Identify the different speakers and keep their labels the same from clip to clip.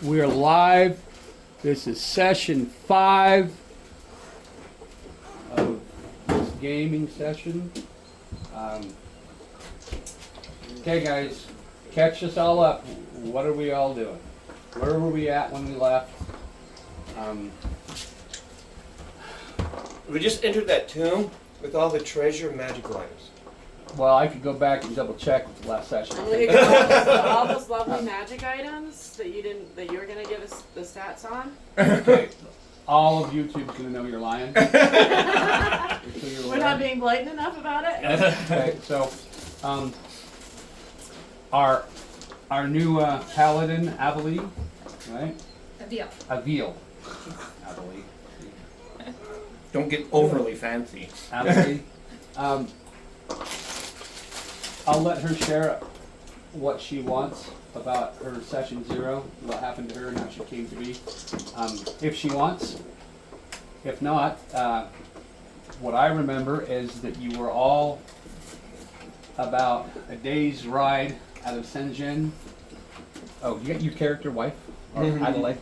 Speaker 1: We're live. This is session 5 of this gaming session. Okay, guys, catch us all up. What are we all doing? Where were we at when we left?
Speaker 2: We just entered that tomb with all the treasure and magical items.
Speaker 1: Well, I could go back and double check with the last session.
Speaker 3: And we got all those lovely magic items that you were gonna give us the stats on.
Speaker 1: Okay, all of YouTube's gonna know you're lying.
Speaker 3: We're not being blatant enough about it.
Speaker 1: Okay, so our new Paladin, Avali, right? Avil. Avali.
Speaker 2: Don't get overly fancy.
Speaker 1: Avali. I'll let her share what she wants about her session 0, what happened to her and how she came to be, if she wants. If not, what I remember is that you were all about a day's ride out of Shenzhen. Oh, you got your character wife? Or Adelaide?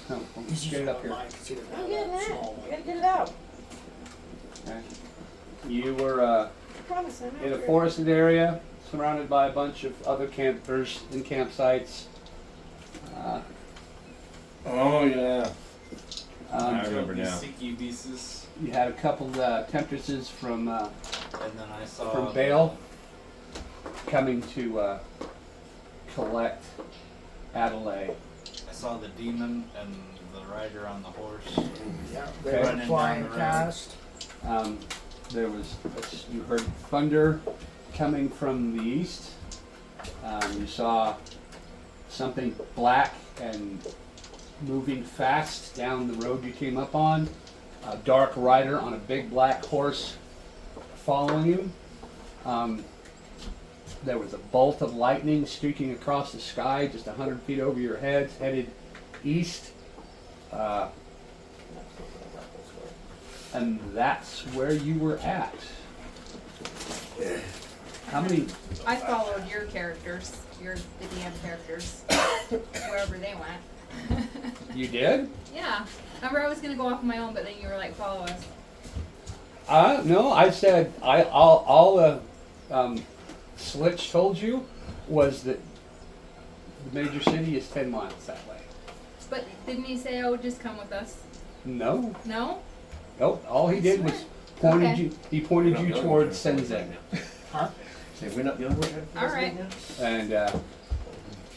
Speaker 1: Oh, well, get it up here.
Speaker 3: I'm getting it. You gotta get it out.
Speaker 1: Okay. You were
Speaker 3: I promise I'm
Speaker 1: in a
Speaker 3: after.
Speaker 1: forested area, surrounded by a bunch of other campers and campsites.
Speaker 2: Oh, yeah. I
Speaker 1: Um,
Speaker 2: remember now.
Speaker 4: Succubuses,
Speaker 1: you had a couple temptresses from
Speaker 4: and then I saw
Speaker 1: Bale coming to collect Adelaide.
Speaker 4: I saw the demon and the rider on the horse.
Speaker 5: Yeah,
Speaker 1: Okay.
Speaker 5: they were
Speaker 4: Running
Speaker 5: flying
Speaker 4: down the road.
Speaker 5: past.
Speaker 1: There was you heard thunder coming from the east. You saw something black and moving fast down the road you came up on. A dark rider on a big black horse following you. There was a bolt of lightning streaking across the sky just 100 feet over your heads, headed east. And that's where you were at. How many?
Speaker 6: I followed your characters, the DM characters, wherever they went.
Speaker 1: You did?
Speaker 6: Yeah. Remember I was gonna go off on my own, but then you were like, follow us.
Speaker 1: No, I said all the Slitch told you was that the major city is 10 miles that way.
Speaker 6: But didn't he say, oh, just come with us?
Speaker 1: No,
Speaker 6: No?
Speaker 1: nope. All he did was pointed
Speaker 6: Okay.
Speaker 1: you. He pointed you towards Shenzhen,
Speaker 2: Say, we're not the only one.
Speaker 6: All right.
Speaker 1: and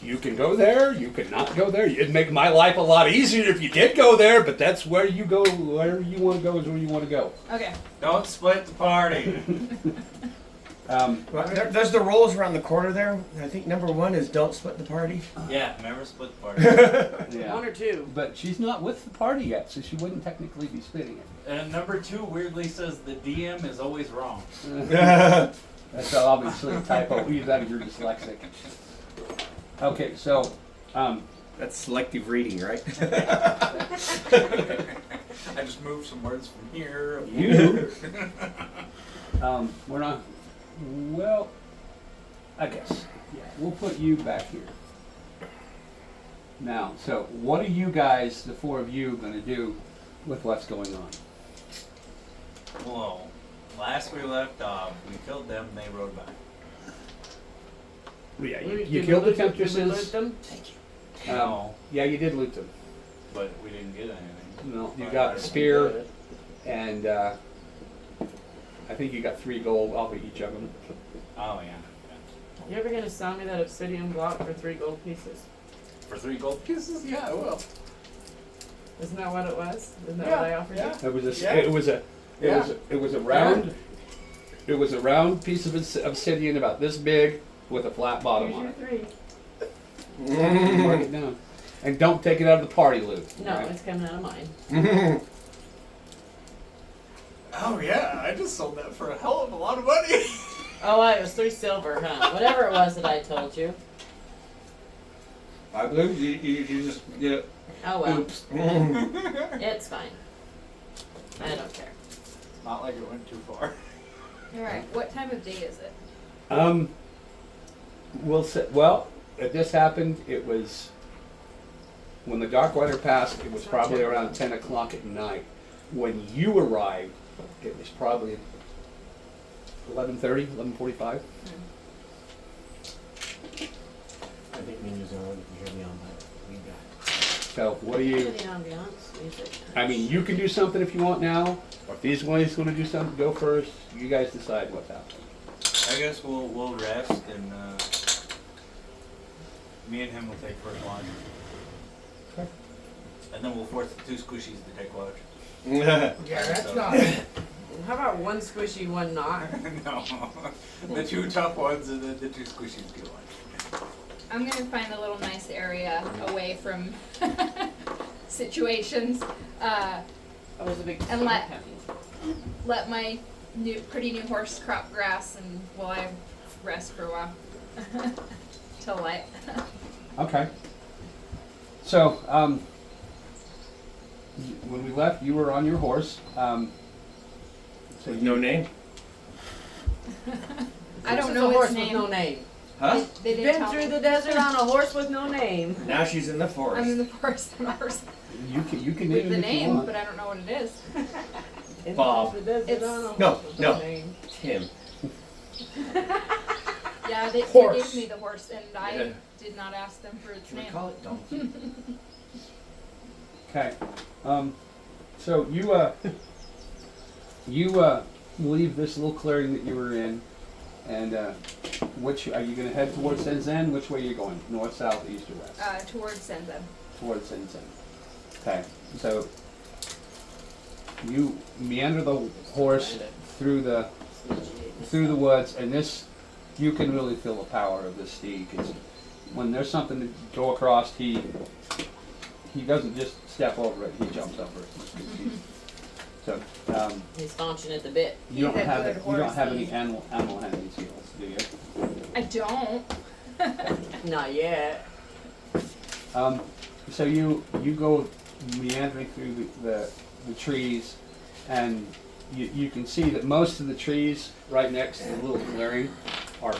Speaker 1: you can go there. You can not go there. It'd make my life a lot easier if you did go there. But that's where you go. Wherever you want to go is where you want to go.
Speaker 6: Okay.
Speaker 4: Don't split the party.
Speaker 2: There's the rolls around the corner there. I think number 1 is don't split the party.
Speaker 4: Yeah, never split the party.
Speaker 1: Yeah.
Speaker 3: 1 or 2.
Speaker 1: But she's not with the party yet, so she wouldn't technically be splitting it.
Speaker 4: And number 2 weirdly says the DM is always wrong.
Speaker 1: That's obviously a typo. Either you're dyslexic. Okay, so
Speaker 2: That's selective reading, right?
Speaker 4: I just moved some words from here.
Speaker 1: you we're not. Well, I guess we'll put you back here. Now, so what are you guys, the 4 of you, going to do with what's going on?
Speaker 4: Well, last we left off, we killed them, they rode back.
Speaker 1: Yeah,
Speaker 3: Did
Speaker 1: you
Speaker 3: we
Speaker 1: killed the
Speaker 3: loot them? Did we
Speaker 1: temptresses.
Speaker 3: loot them?
Speaker 4: No,
Speaker 1: Yeah, you did loot them.
Speaker 4: but we didn't get anything.
Speaker 1: No, you got a spear, and I think you got 3 gold off of each of them.
Speaker 4: Oh, yeah.
Speaker 3: You ever gonna sell me that obsidian block for 3 gold pieces?
Speaker 4: For 3 gold pieces? Yeah, I will.
Speaker 3: Isn't that what it was? Isn't that
Speaker 4: Yeah,
Speaker 3: what I offered
Speaker 4: yeah.
Speaker 1: It was a,
Speaker 4: Yeah.
Speaker 1: it was a, it
Speaker 4: Yeah.
Speaker 1: was, it was a round, it was a round piece of obsidian about this big with a flat
Speaker 3: you?
Speaker 1: bottom
Speaker 3: Here's
Speaker 1: on
Speaker 3: your
Speaker 1: it.
Speaker 3: 3.
Speaker 1: Mark it down, and don't take it out of the party loot.
Speaker 3: No,
Speaker 1: right?
Speaker 3: it's coming out of mine.
Speaker 4: Oh, yeah, I just sold that for a hell of a lot of money.
Speaker 3: Oh, it was 3 silver, huh? Whatever it was that I told you.
Speaker 2: I believe you just get it.
Speaker 3: Oh well,
Speaker 1: Oops.
Speaker 3: it's fine. I don't care.
Speaker 4: Not like it went too far.
Speaker 6: Alright, what time of day is it?
Speaker 1: We'll say, well, if this happened, it was when the dark weather passed, it was probably around 10 o'clock at night. When you arrived, it was probably 11:30, 11:45.
Speaker 2: I think menus are on, you can hear me on that. We got.
Speaker 1: So what do you,
Speaker 3: The ambiance music.
Speaker 1: I mean, you can do something if you want now, or if these guys gonna do something, go first. You guys decide what's happening.
Speaker 4: I guess we'll rest and me and him will take first watch.
Speaker 1: Okay.
Speaker 4: And then we'll force the two squishies to take watch.
Speaker 2: Yeah,
Speaker 4: that's not-
Speaker 3: How about one squishy, one not?
Speaker 4: No. The two tough ones and then the two squishies get watch.
Speaker 6: I'm gonna find a little nice area away from situations.
Speaker 3: Oh, there's a big
Speaker 6: And let-
Speaker 3: storm coming.
Speaker 6: Let my pretty new horse crop grass, and while I rest for a while till light.
Speaker 1: Okay. So, when we left, you were on your horse. So
Speaker 2: With no name?
Speaker 6: I don't
Speaker 3: This is
Speaker 6: know
Speaker 3: a horse
Speaker 6: its name.
Speaker 3: with no name.
Speaker 2: Huh?
Speaker 6: They didn't
Speaker 3: Been
Speaker 6: tell
Speaker 3: through
Speaker 6: me.
Speaker 3: the desert on a horse with no name.
Speaker 2: Now she's in the
Speaker 6: I'm
Speaker 2: forest.
Speaker 6: in the forest. I'm not horse
Speaker 1: you can
Speaker 6: with
Speaker 1: name
Speaker 6: the
Speaker 1: it if you
Speaker 6: name,
Speaker 1: want.
Speaker 6: but I don't know what it is.
Speaker 3: In
Speaker 2: Bob.
Speaker 3: the desert
Speaker 6: It's-
Speaker 3: on a horse
Speaker 2: No,
Speaker 3: with
Speaker 2: no.
Speaker 3: name.
Speaker 2: Tim.
Speaker 6: Yeah, they
Speaker 2: Horse.
Speaker 6: gave me the horse, and I
Speaker 2: Yeah.
Speaker 6: did not ask them for its
Speaker 2: Can we
Speaker 6: name.
Speaker 2: call it donkey?
Speaker 1: Okay. So you leave this little clearing that you were in, and which are you going to head towards Shenzhen? Which way are you going? North, south, east, or west?
Speaker 6: Towards Senza.
Speaker 1: Towards Shenzhen. Okay. So you meander the horse through the woods, and this you can really feel the power of this steed, because when there's something to go across, he doesn't just step over it; he jumps over it. So
Speaker 3: He's staunching at the bit.
Speaker 1: you don't
Speaker 6: He's a
Speaker 1: have
Speaker 6: good
Speaker 1: you don't have
Speaker 6: horse,
Speaker 1: any
Speaker 6: he-
Speaker 1: animal handling skills, do you?
Speaker 6: I don't.
Speaker 3: Not yet.
Speaker 1: So you go meandering through the trees, and you can see that most of the trees right next to the little clearing are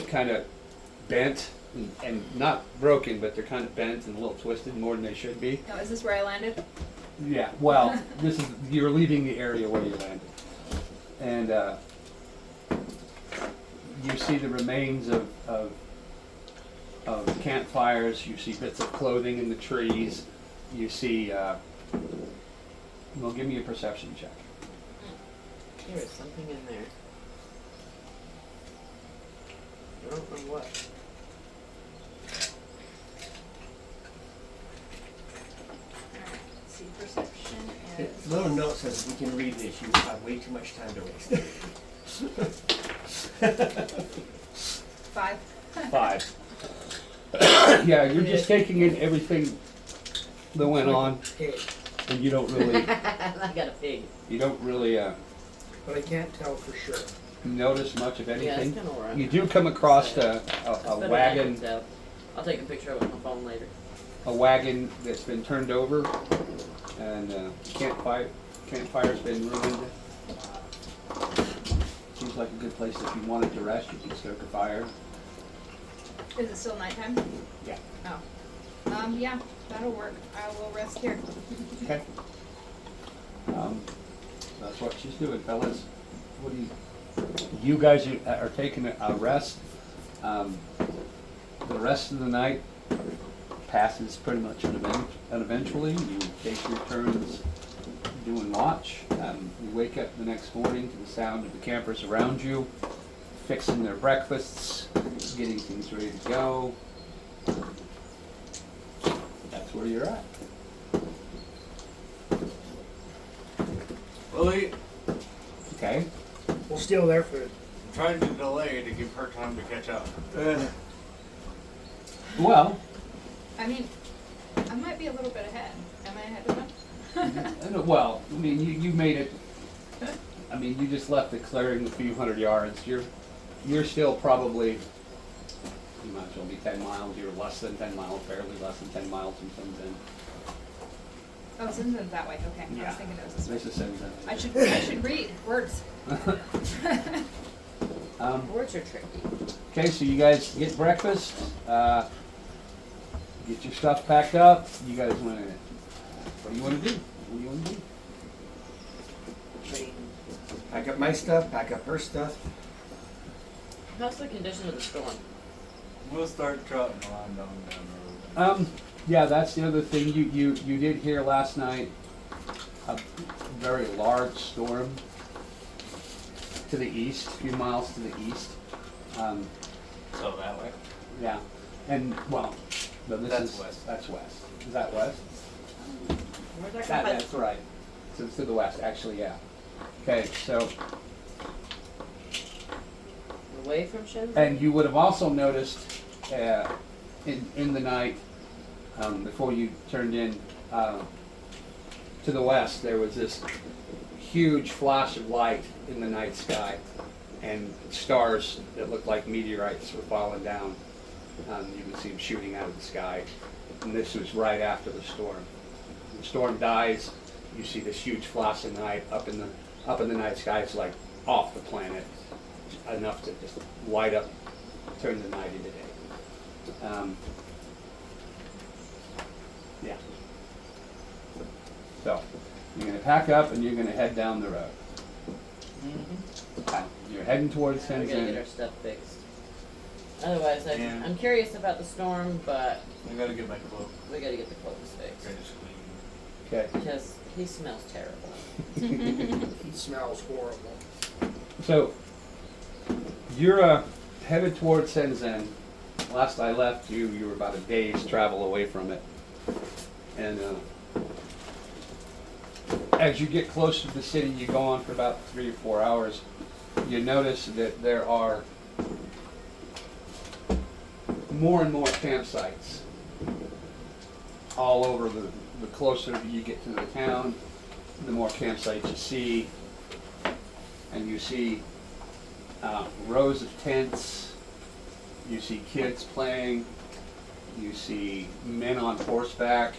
Speaker 1: kind of bent and not broken, but they're kind of bent and a little twisted more than they should be.
Speaker 6: No, is this where I landed?
Speaker 1: Yeah, well, this is you're leaving the area where you landed, and you see the remains of campfires. You see bits of clothing in the trees. You see. Well, give me a perception check.
Speaker 3: There is something in there. I don't know what.
Speaker 6: Alright, see, perception is...
Speaker 2: Little note says we can read this. You have way too much time to waste.
Speaker 6: 5.
Speaker 1: 5. Yeah, you're just taking in everything that went on, and you don't really,
Speaker 3: I got a pig.
Speaker 2: But I can't tell for sure.
Speaker 1: notice much of
Speaker 3: Yeah, that's
Speaker 1: anything.
Speaker 3: kind of where I'm
Speaker 1: You
Speaker 3: at.
Speaker 1: do come across a
Speaker 3: Better than I
Speaker 1: wagon,
Speaker 3: can tell. I'll take a picture of it on my phone later.
Speaker 1: that's been turned over, and campfire's been ruined. Seems like a good place if you wanted to rest. You can stoke a fire.
Speaker 6: Is it still nighttime?
Speaker 1: Yeah.
Speaker 6: Oh. Yeah, that'll work. I will rest here.
Speaker 1: Okay. That's what she's doing, fellas. What do you guys are taking a rest. The rest of the night passes pretty much uneventfully. You take your turns doing watch. You wake up the next morning to the sound of the campers around you, fixing their breakfasts, getting things ready to go. That's where you're at.
Speaker 4: Willie,
Speaker 1: Okay.
Speaker 2: We're still there for
Speaker 4: I'm trying to delay to give her time to catch up.
Speaker 1: Well,
Speaker 6: I mean, I might be a little bit ahead. Am I ahead of them?
Speaker 1: well, I mean, you made it. I mean, you just left the clearing a few hundred yards. You're still probably, you might as well be 10 miles. You're less than 10 miles, barely less than 10 miles from Shenzhen.
Speaker 6: Oh, Zinzen's that way. Okay. I
Speaker 1: Yeah.
Speaker 6: was thinking it was this way.
Speaker 1: This is Shenzhen.
Speaker 6: I should read words.
Speaker 3: Words are tricky.
Speaker 1: Okay, so you guys get breakfast. get your stuff packed up. You guys want to, what do you want to do? What do you want to do?
Speaker 2: Pack up my stuff, pack up her stuff.
Speaker 3: How's the condition of the storm?
Speaker 4: We'll start trotting along down the road.
Speaker 1: Yeah, that's the other thing. You did hear last night a very large storm to the east, a few miles to the east.
Speaker 4: So that way?
Speaker 1: Yeah, and well, no, this
Speaker 4: That's
Speaker 1: is
Speaker 4: west.
Speaker 1: That's west. Is that west?
Speaker 3: Where's that
Speaker 1: That,
Speaker 3: coming?
Speaker 1: that's right. So it's to the west, actually. Yeah. Okay, so
Speaker 3: Away from Shenzhen?
Speaker 1: and you would have also noticed in the night before you turned in to the west, there was this huge flash of light in the night sky, and stars that looked like meteorites were falling down. You could see them shooting out of the sky, and this was right after the storm. The storm dies, you see this huge flash of light up in the night sky. It's like off the planet, enough to just light up, turn the night into day. Yeah. So you're gonna pack up and you're gonna head down the road. You're heading towards
Speaker 3: We gotta get our
Speaker 1: Shenzhen.
Speaker 3: stuff fixed. Otherwise,
Speaker 4: Yeah.
Speaker 3: I'm curious about the storm, but
Speaker 4: I gotta get my cloak.
Speaker 3: we gotta get the clothes fixed.
Speaker 4: Finish clean.
Speaker 1: Okay.
Speaker 3: Because he smells terrible.
Speaker 5: He smells horrible.
Speaker 1: So you're headed towards Shenzhen. Last I left you, you were about a day's travel away from it. And as you get closer to the city, you go on for about 3 or 4 hours. You notice that there are more and more campsites all over the closer you get to the town, the more campsites you see. And you see rows of tents, you see kids playing, you see men on horseback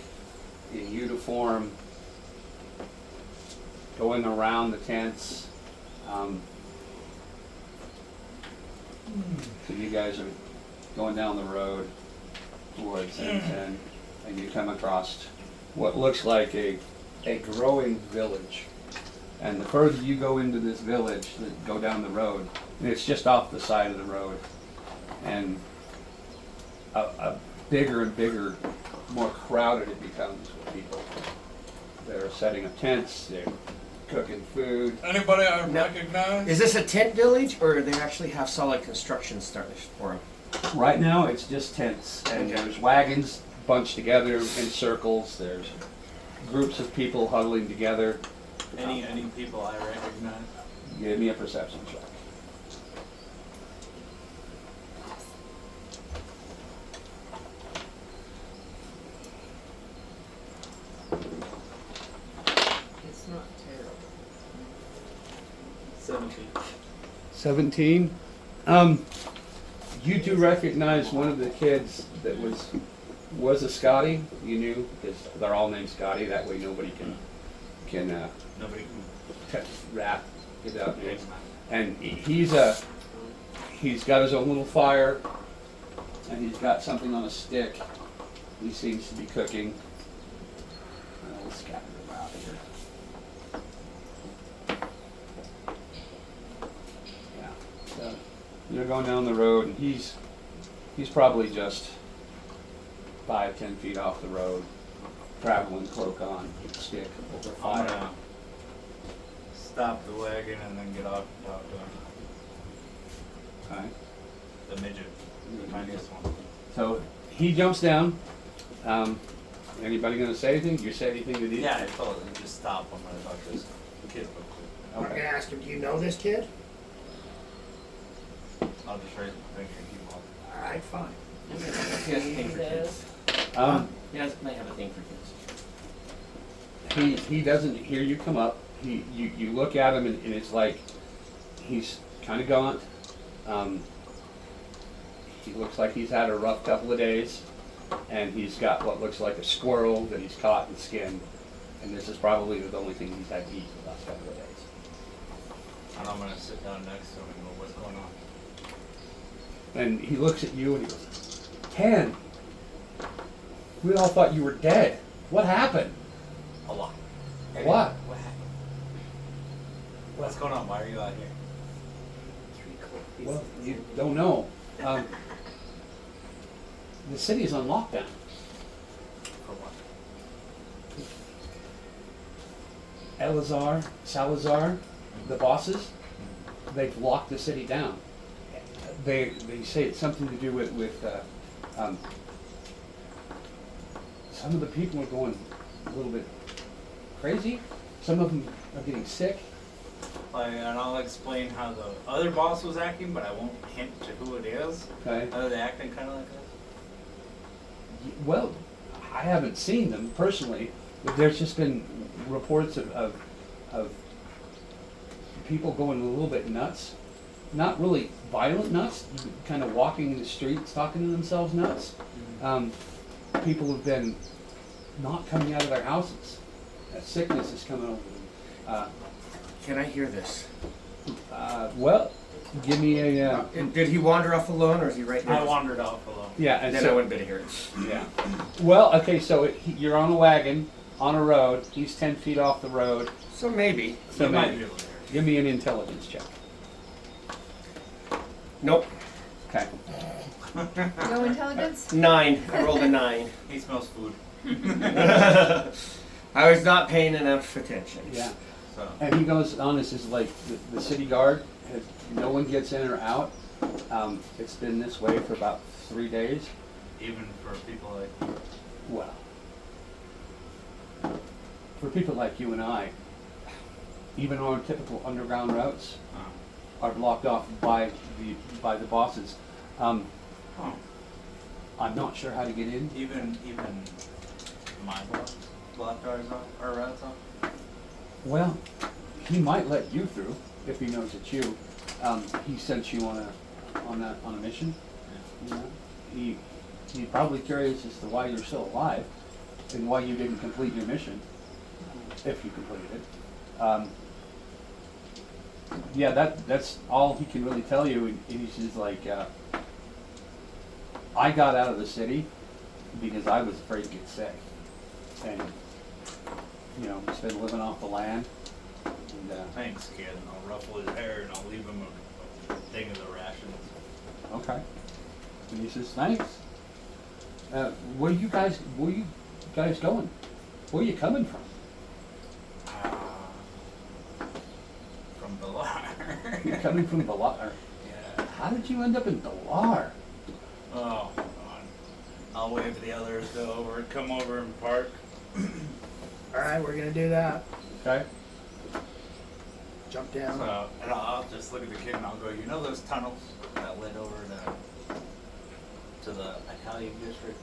Speaker 1: in uniform going around the tents. So you guys are going down the road towards Shenzhen, and you come across what looks like a growing village. And the further you go into this village, go down the road, and it's just off the side of the road, and a bigger and bigger, more crowded it becomes with people. They're setting up tents, they're cooking food.
Speaker 4: Anybody I
Speaker 2: No.
Speaker 4: recognize?
Speaker 2: Is this a tent village, or do they actually have solid construction started for them?
Speaker 1: Right now, it's just tents, and
Speaker 2: Okay.
Speaker 1: there's wagons bunched together in circles. There's groups of people huddling together.
Speaker 4: Any people I recognize?
Speaker 1: Give me a perception check.
Speaker 3: It's not terrible.
Speaker 4: 17.
Speaker 1: 17. You do recognize one of the kids that was a Scotty. You knew, because they're all named Scotty. That way nobody can
Speaker 4: Nobody
Speaker 1: rap it out.
Speaker 4: who.
Speaker 1: And he's got his own little fire, and he's got something on a stick. He seems to be cooking. Let's scatter him out here. Yeah. So you're going down the road, and he's probably just 5-10 feet off the road, traveling cloak on, stick over
Speaker 4: I'm
Speaker 1: fire.
Speaker 4: gonna stop the wagon and then get off and talk to him.
Speaker 1: Alright.
Speaker 4: The midget, the tiniest one.
Speaker 1: So he jumps down. Anybody gonna say anything? You say anything to these?
Speaker 4: Yeah, I told him just stop. I'm gonna talk to this kid real quick.
Speaker 5: I'm gonna
Speaker 1: Okay.
Speaker 5: ask him, do you know this kid?
Speaker 4: I'll just raise my finger and keep walking.
Speaker 5: Alright, fine.
Speaker 2: He has a thing for kids. He might have a thing for kids.
Speaker 1: He doesn't hear you come up. You look at him and it's like he's kind of gaunt. He looks like he's had a rough couple of days, and he's got what looks like a squirrel that he's caught and skinned. And this is probably the only thing he's had to eat the last couple of days.
Speaker 4: And I'm gonna sit down next to him and go, what's going on?
Speaker 1: And he looks at you and he goes, "Ken, We all thought you were dead. What happened?
Speaker 4: A lot.
Speaker 1: What?
Speaker 4: What happened? What's going on? Why are you out here?
Speaker 1: Well, you don't know. The city is on lockdown.
Speaker 4: For what?
Speaker 1: Salazar, the bosses, they've locked the city down. They say it's something to do with some of the people are going a little bit crazy. Some of them are getting sick.
Speaker 4: Like, and I'll explain how the other boss was acting, but I won't hint to who it is.
Speaker 1: Okay.
Speaker 4: Are they acting kind of like this?
Speaker 1: Well, I haven't seen them personally, but there's just been reports of people going a little bit nuts. Not really violent nuts, kind of walking in the streets, talking to themselves nuts. People have been not coming out of their houses. Sickness is coming over them.
Speaker 7: Can I hear this?
Speaker 1: Well, give me a.
Speaker 7: Did he wander off alone, or is he right
Speaker 4: I
Speaker 7: near?
Speaker 4: wandered off alone.
Speaker 1: Yeah, and
Speaker 7: Then I
Speaker 1: so,
Speaker 7: wouldn't be to hear it.
Speaker 1: yeah. Well, okay, so you're on a wagon, on a road. He's 10 feet off the road.
Speaker 7: So maybe.
Speaker 1: So
Speaker 4: You might
Speaker 1: maybe.
Speaker 4: be able to hear
Speaker 1: Give me an intelligence check.
Speaker 7: Nope.
Speaker 1: Okay.
Speaker 6: No intelligence?
Speaker 7: 9. I rolled a 9.
Speaker 4: it. He smells food.
Speaker 7: I was not paying enough attention.
Speaker 1: Yeah.
Speaker 4: So
Speaker 1: And he goes on, this is like the city guard, no one gets in or out. It's been this way for about 3 days.
Speaker 4: even for people like
Speaker 1: Well, for people like you and I, even our typical underground routes are blocked off by the bosses.
Speaker 4: oh,
Speaker 1: I'm not sure how to get in.
Speaker 4: even my boss blocked ours off, our routes off.
Speaker 1: Well, he might let you through if he knows it's you. He sent you on a mission. You know? He's probably curious as to why you're still alive and why you didn't complete your mission, if you completed it. Yeah, that's all he can really tell you. And he's just like, I got out of the city because I was afraid to get sick, and you know, just been living off the land. And,
Speaker 4: Thanks, kid. And I'll ruffle his hair and I'll leave him a thing of the rations.
Speaker 1: okay. And he says, thanks. Where you guys going? Where are you coming from?
Speaker 4: From Belar.
Speaker 1: You're coming from Belar.
Speaker 4: Yeah.
Speaker 1: How did you end up in Belar?
Speaker 4: Oh, God. I'll wave the others to come over and park.
Speaker 5: Alright, we're gonna do that.
Speaker 1: Okay.
Speaker 5: Jump down.
Speaker 4: So, and I'll just look at the kid and I'll go, you know those tunnels that led over to the Italian district?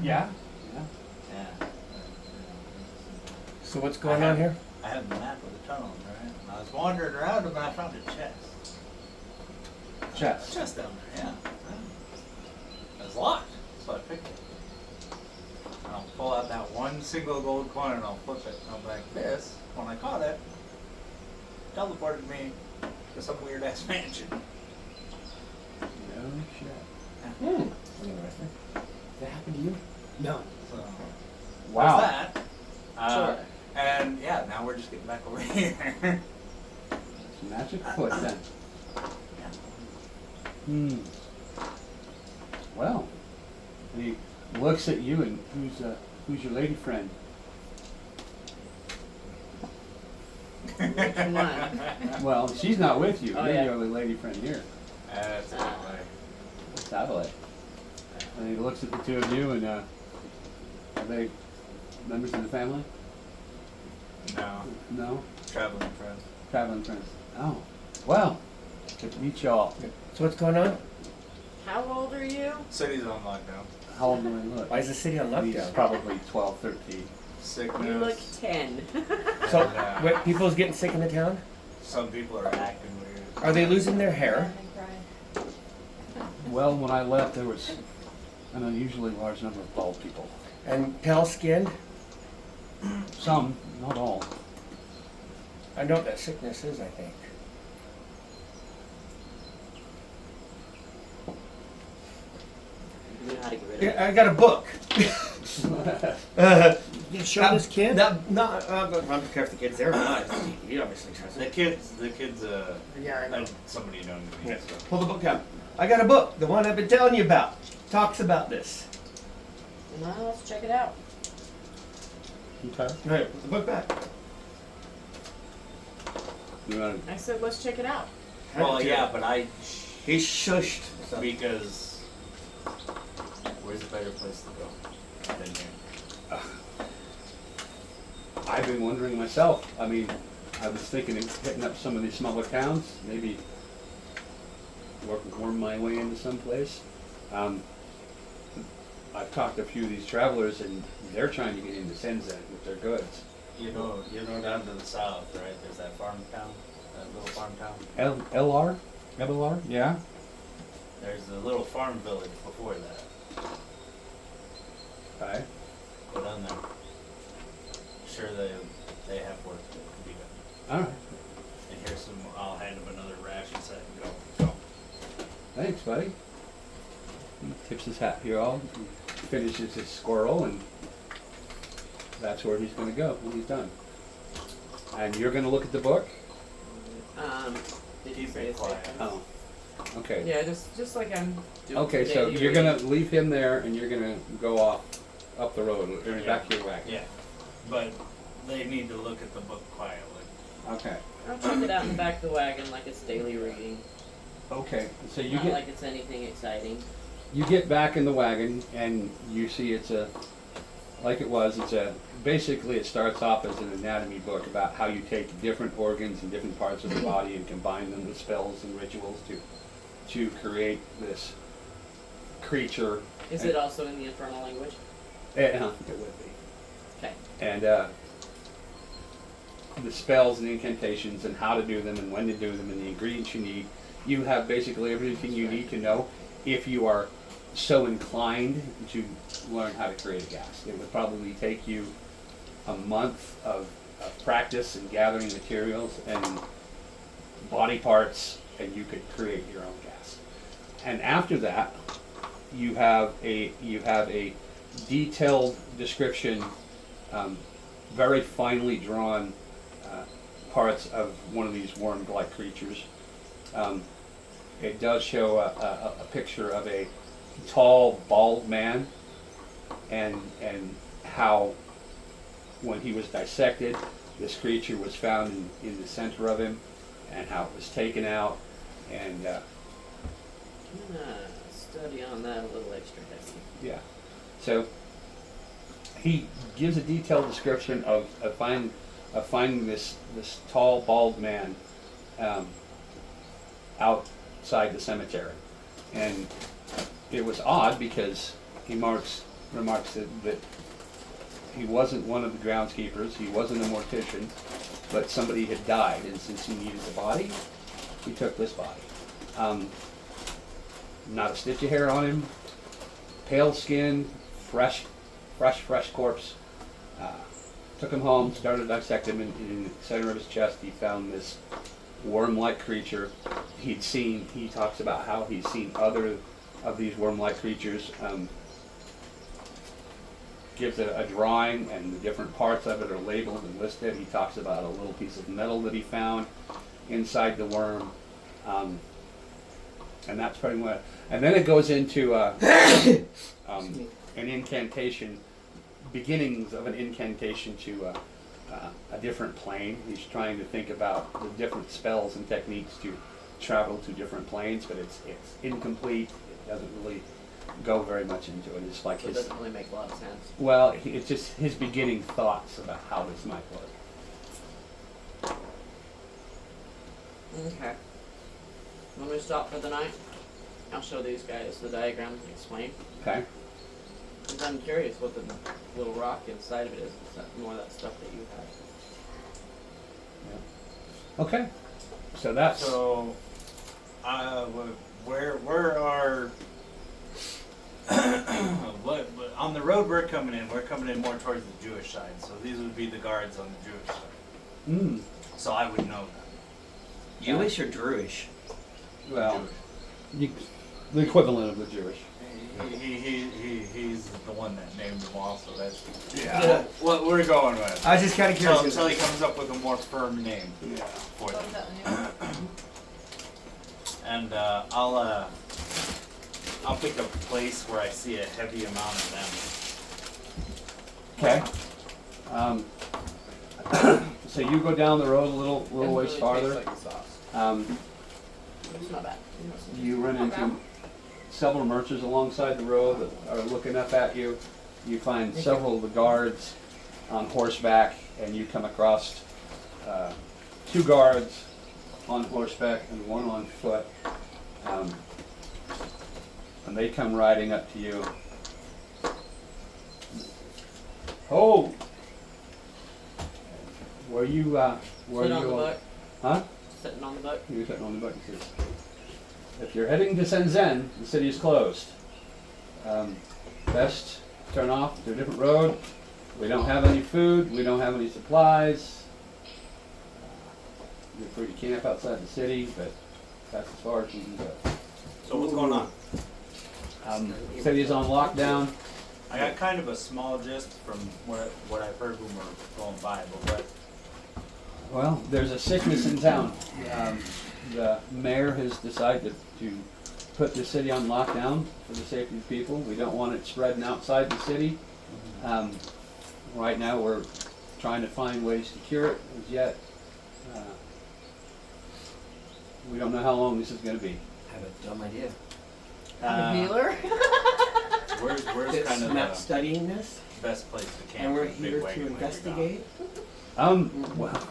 Speaker 1: Yeah. Yeah.
Speaker 4: Yeah.
Speaker 7: So what's going on here?
Speaker 4: I have the map of the tunnels, right? And I was wandering around them and I found a chest.
Speaker 1: Chest.
Speaker 4: Chest down there, yeah. It was locked, so I picked it. And I'll pull out that one single gold coin and I'll flip it. And I'm like, this, when I caught it, teleported me to some weird ass mansion.
Speaker 1: No shit.
Speaker 7: Hmm. Interesting.
Speaker 1: That happened to you?
Speaker 5: No.
Speaker 4: So,
Speaker 1: Wow.
Speaker 4: there's that.
Speaker 3: Sure.
Speaker 4: And yeah, now we're just getting back over here.
Speaker 1: Magic foot then.
Speaker 4: Yeah.
Speaker 1: Hmm. Well, and he looks at you and who's your lady friend?
Speaker 3: Which one?
Speaker 1: Well, she's not with you.
Speaker 3: Oh,
Speaker 1: You're
Speaker 3: yeah.
Speaker 1: the only lady friend here.
Speaker 4: That's a good way.
Speaker 1: Satellite. And he looks at the two of you and are they members of the family?
Speaker 4: No,
Speaker 1: No?
Speaker 4: traveling friends.
Speaker 1: Traveling friends. Oh. Well, good to meet y'all.
Speaker 7: So what's going on?
Speaker 3: How old are you?
Speaker 4: City's on lockdown.
Speaker 1: How old do I look?
Speaker 7: Why is the city on
Speaker 1: He's
Speaker 7: lockdown?
Speaker 1: probably 12, 13.
Speaker 4: Sickness.
Speaker 3: You look 10.
Speaker 7: So,
Speaker 4: And,
Speaker 7: what, people's getting sick in the town?
Speaker 4: some people are acting weird.
Speaker 7: Are they losing their hair?
Speaker 1: Well, when I left, there was an unusually large number of bald people.
Speaker 7: And pale skinned?
Speaker 1: Some, not all.
Speaker 7: I know what that sickness is, I think.
Speaker 3: You know how to get rid of
Speaker 7: Yeah, I got a book.
Speaker 5: You show this kid?
Speaker 7: I'm not care if the kid's there or not. He obviously tries
Speaker 4: The
Speaker 7: it.
Speaker 4: kid's
Speaker 5: Yeah, I know.
Speaker 4: somebody known to me.
Speaker 7: Yeah.
Speaker 4: So.
Speaker 7: Pull the book out. I got a book, the one I've been telling you about. Talks about this.
Speaker 3: Well, let's check it out.
Speaker 1: Okay.
Speaker 7: Right, put the book back.
Speaker 1: You want
Speaker 3: I said, let's check it out.
Speaker 4: Well, yeah, but
Speaker 7: He shushed. So.
Speaker 4: because where's a better place to go than here?
Speaker 1: I've been wondering myself. I mean, I was thinking of hitting up some of these smaller towns, maybe worm my way into some place. I've talked to a few of these travelers, and they're trying to get into Shenzhen with their goods.
Speaker 4: You know down to the south, right? There's that farm town, that little farm town.
Speaker 1: LR? LR? Yeah.
Speaker 4: There's a little farm village before that.
Speaker 1: Okay.
Speaker 4: Go down there. Sure, they have work that can be done.
Speaker 1: All right.
Speaker 4: And here's some. I'll hand him another ration set and go.
Speaker 1: Thanks, buddy. He tips his hat here all, finishes his squirrel, and that's where he's going to go when he's done. And you're going to look at the book?
Speaker 3: Did you
Speaker 4: Keep
Speaker 3: say
Speaker 4: it
Speaker 3: a
Speaker 4: quiet.
Speaker 3: second?
Speaker 1: Oh. Okay.
Speaker 3: Yeah, just like I'm doing
Speaker 1: Okay,
Speaker 3: today,
Speaker 1: so
Speaker 3: you
Speaker 1: you're
Speaker 3: read.
Speaker 1: going to leave him there, and you're going to go off up the road, or back to your wagon.
Speaker 4: Yeah, but they need to look at the book quietly.
Speaker 1: Okay.
Speaker 3: I'll check it out in the back of the wagon like it's daily reading.
Speaker 1: Okay. So you
Speaker 3: Not
Speaker 1: get
Speaker 3: like it's anything exciting.
Speaker 1: you get back in the wagon, and you see it's a basically it starts off as an anatomy book about how you take different organs and different parts of the body and combine them with spells and rituals to create this creature.
Speaker 3: Is it also in the infernal language?
Speaker 1: It would be.
Speaker 3: Okay.
Speaker 1: And the spells and incantations and how to do them and when to do them and the ingredients you need. You have basically everything you need to know if you are so inclined to learn how to create a gas. It would probably take you a month of practice and gathering materials and body parts, and you could create your own gas. And after that, you have a detailed description, very finely drawn parts of one of these worm-like creatures. It does show a picture of a tall, bald man, and how when he was dissected, this creature was found in the center of him, and how it was taken out, and
Speaker 3: I'm gonna study on that a little extra heavy.
Speaker 1: yeah. So he gives a detailed description of finding this tall, bald man outside the cemetery, and it was odd because he remarks that he wasn't one of the groundskeepers, he wasn't a mortician, but somebody had died, and since he needed the body, he took this body. Not a stitch of hair on him, pale skin, fresh corpse. Took him home, started to dissect him, and in the center of his chest he found this worm-like creature. He talks about how he's seen other of these worm-like creatures. Gives a drawing, and the different parts of it are labeled and listed. He talks about a little piece of metal that he found inside the worm, and that's pretty much. And then it goes into an incantation, beginnings of an incantation to a different plane. He's trying to think about the different spells and techniques to travel to different planes, but it's incomplete. It doesn't really go very much into it. It's like
Speaker 3: So it doesn't really make a lot of sense.
Speaker 1: well, it's just his beginning thoughts about how this might work.
Speaker 3: Okay. When we stop for the night, I'll show these guys the diagram and explain.
Speaker 1: Okay.
Speaker 3: Because I'm curious what the little rock inside of it is. Is that more of that stuff that you have?
Speaker 1: Okay. So that's
Speaker 4: So, where are on the road we're coming in more towards the Jewish side. So these would be the guards on the Jewish side. So I would know that.
Speaker 7: Jewish or Druish?
Speaker 1: well, the equivalent of the Jewish.
Speaker 4: He's the one that named them all, so that's
Speaker 7: Yeah.
Speaker 4: what we're going with.
Speaker 7: I was just kind of curious.
Speaker 4: Until he comes up with a more firm name
Speaker 1: Yeah.
Speaker 4: for
Speaker 6: What
Speaker 4: them.
Speaker 6: was that new?
Speaker 4: And I'll pick a place where I see a heavy amount of
Speaker 1: Okay. So you go down the road a little ways farther.
Speaker 3: Like the sauce. It's not bad.
Speaker 1: You run into several merchants alongside the road that are looking up at you. You find several of the guards on horseback, and you come across 2 guards on horseback and 1 on foot. And they come riding up to you. Oh! Where you, where
Speaker 3: Sit on the
Speaker 1: you,
Speaker 3: book.
Speaker 1: huh?
Speaker 3: Sitting on the book.
Speaker 1: You're sitting on the book. It says, if you're heading to Shenzhen, the city is closed. Best turn off to a different road. We don't have any food. We don't have any supplies. You're free to camp outside the city, but that's as far as you can go.
Speaker 4: So what's going on?
Speaker 1: City is on lockdown.
Speaker 4: I got kind of a small gist from what I've heard when we're going by, but what?
Speaker 1: Well, there's a sickness in town. The mayor has decided to put the city on lockdown for the safety of the people. We don't want it spreading outside the city. Right now, we're trying to find ways to cure it. As yet, we don't know how long this is going to be.
Speaker 2: I have a dumb idea.
Speaker 3: A healer.
Speaker 4: Where's
Speaker 2: It's
Speaker 4: kind of
Speaker 2: not
Speaker 4: the
Speaker 2: studying this,
Speaker 4: best place to camp?
Speaker 2: and we're
Speaker 4: with a big
Speaker 2: here
Speaker 4: wagon
Speaker 2: to
Speaker 4: like we got?
Speaker 2: investigate.
Speaker 1: Well,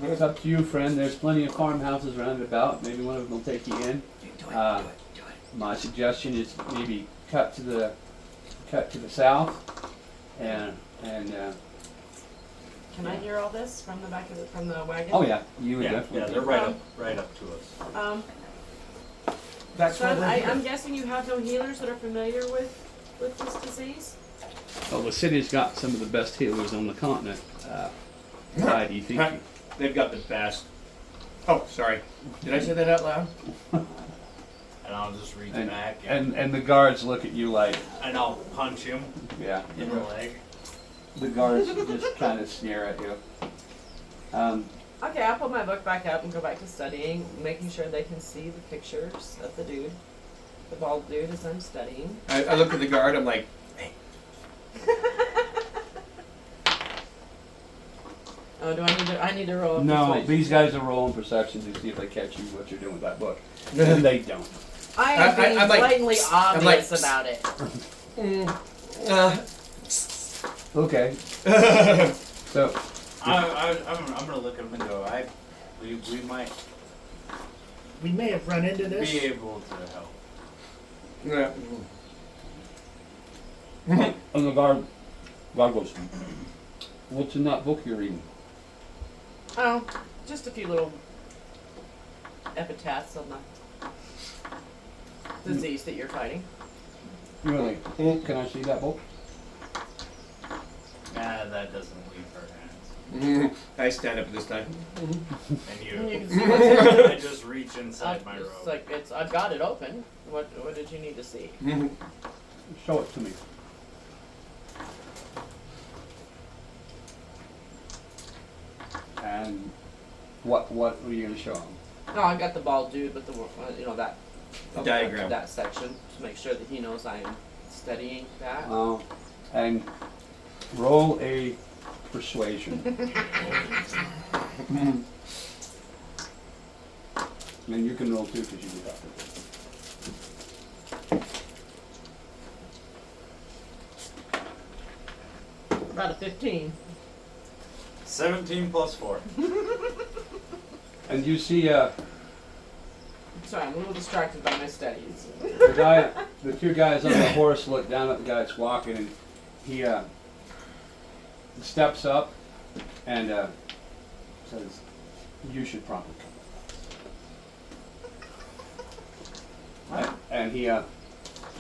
Speaker 1: it's up to you, friend. There's plenty of farmhouses around about. Maybe one of them will take you in.
Speaker 2: Do it, do
Speaker 1: Uh,
Speaker 2: it, do it.
Speaker 1: My suggestion is maybe cut to the south, and
Speaker 3: Can I hear all this from the back of from the wagon?
Speaker 1: oh yeah, you would
Speaker 4: Yeah,
Speaker 1: definitely.
Speaker 4: they're right up to us.
Speaker 7: That's
Speaker 3: Son,
Speaker 7: why we're
Speaker 3: I'm
Speaker 7: here.
Speaker 3: guessing you have no healers that are familiar with this disease.
Speaker 1: Well, the city's got some of the best healers on the continent. Why do you think?
Speaker 7: They've got the best. Oh, sorry. Did I say that out loud?
Speaker 4: And I'll just reach
Speaker 1: And,
Speaker 4: back
Speaker 1: and the guards look at you like,
Speaker 4: and I'll punch him
Speaker 1: yeah.
Speaker 4: in the leg.
Speaker 1: The guards just kind of sneer at you.
Speaker 3: Okay, I'll put my book back up and go back to studying, making sure they can see the pictures of the dude, the bald dude, as I'm studying.
Speaker 7: I look at the guard. I'm like, hey.
Speaker 3: Oh, do I need to roll? A
Speaker 1: No,
Speaker 3: persuasion?
Speaker 1: these guys are rolling perception to see if they catch you what you're doing with that book, and they don't.
Speaker 3: I am being
Speaker 7: I'm like-
Speaker 3: blatantly obvious
Speaker 7: like-
Speaker 3: about it.
Speaker 1: Okay, so
Speaker 4: I'm gonna look at him and go. We might
Speaker 5: We may have run into this.
Speaker 4: be able to help.
Speaker 7: Yeah.
Speaker 1: and the guard goes, "What's in that book you're reading?"
Speaker 3: Oh, just a few little epitaphs on the disease that you're fighting.
Speaker 1: Really? Can I see that book?
Speaker 4: Nah, that doesn't leave her hands.
Speaker 7: I stand up this time.
Speaker 4: And
Speaker 3: You
Speaker 4: you.
Speaker 3: can see what's in it.
Speaker 4: I just reach inside my robe.
Speaker 3: It's like I've got it open. What did you need to see?
Speaker 1: Show it to me. And what were you going to show him?
Speaker 3: No, I got the bald dude, but that
Speaker 7: The diagram.
Speaker 3: that section to make sure that he knows I am studying that.
Speaker 1: And roll a persuasion. And you can roll too because you got it.
Speaker 3: About a 15.
Speaker 4: 17 plus 4.
Speaker 1: And you see
Speaker 3: Sorry, I'm a little distracted by my studies.
Speaker 1: the 2 guys on the horse look down at the guy that's walking, and he steps up and says, "You should probably come." And he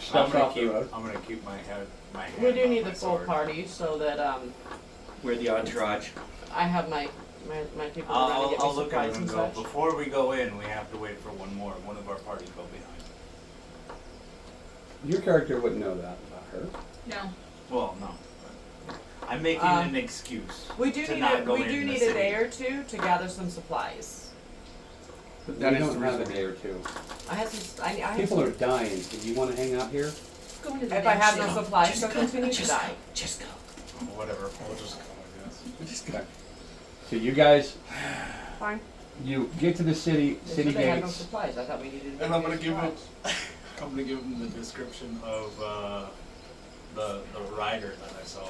Speaker 1: steps off the road.
Speaker 4: I'm gonna keep my hand
Speaker 3: We do
Speaker 4: on
Speaker 3: need
Speaker 4: my
Speaker 3: the full
Speaker 4: sword.
Speaker 3: party so that
Speaker 7: We're the entourage.
Speaker 3: I have my people around to get me
Speaker 4: I'll look at
Speaker 3: supplies
Speaker 4: him
Speaker 3: and
Speaker 4: and go,
Speaker 3: such.
Speaker 4: before we go in, we have to wait for one more. One of our party go behind.
Speaker 1: Your character wouldn't know that about her.
Speaker 6: No.
Speaker 4: Well, no. I'm making an excuse.
Speaker 3: We do
Speaker 4: to
Speaker 3: need
Speaker 4: not
Speaker 3: a,
Speaker 4: go
Speaker 3: we
Speaker 4: into
Speaker 3: do
Speaker 4: the
Speaker 3: need a
Speaker 4: city.
Speaker 3: day or two to gather some supplies.
Speaker 7: That
Speaker 1: we
Speaker 7: is
Speaker 1: don't
Speaker 7: the
Speaker 1: have a
Speaker 7: reason.
Speaker 1: day or two.
Speaker 3: I have some. I have
Speaker 1: People
Speaker 3: some,
Speaker 1: are dying. Do you want to hang out here?
Speaker 6: Go into the
Speaker 3: If I
Speaker 6: next
Speaker 3: have no
Speaker 6: city.
Speaker 3: supplies, she'll continue to die.
Speaker 2: Just go.
Speaker 4: Whatever. We'll just go, I guess.
Speaker 1: Okay. So you guys,
Speaker 3: Fine.
Speaker 1: you get to the city
Speaker 3: They said they had no
Speaker 1: gates.
Speaker 3: supplies. I thought we needed to
Speaker 8: And
Speaker 3: get
Speaker 8: I'm gonna give
Speaker 3: supplies.
Speaker 8: it. I'm gonna give him the description of the rider that I saw.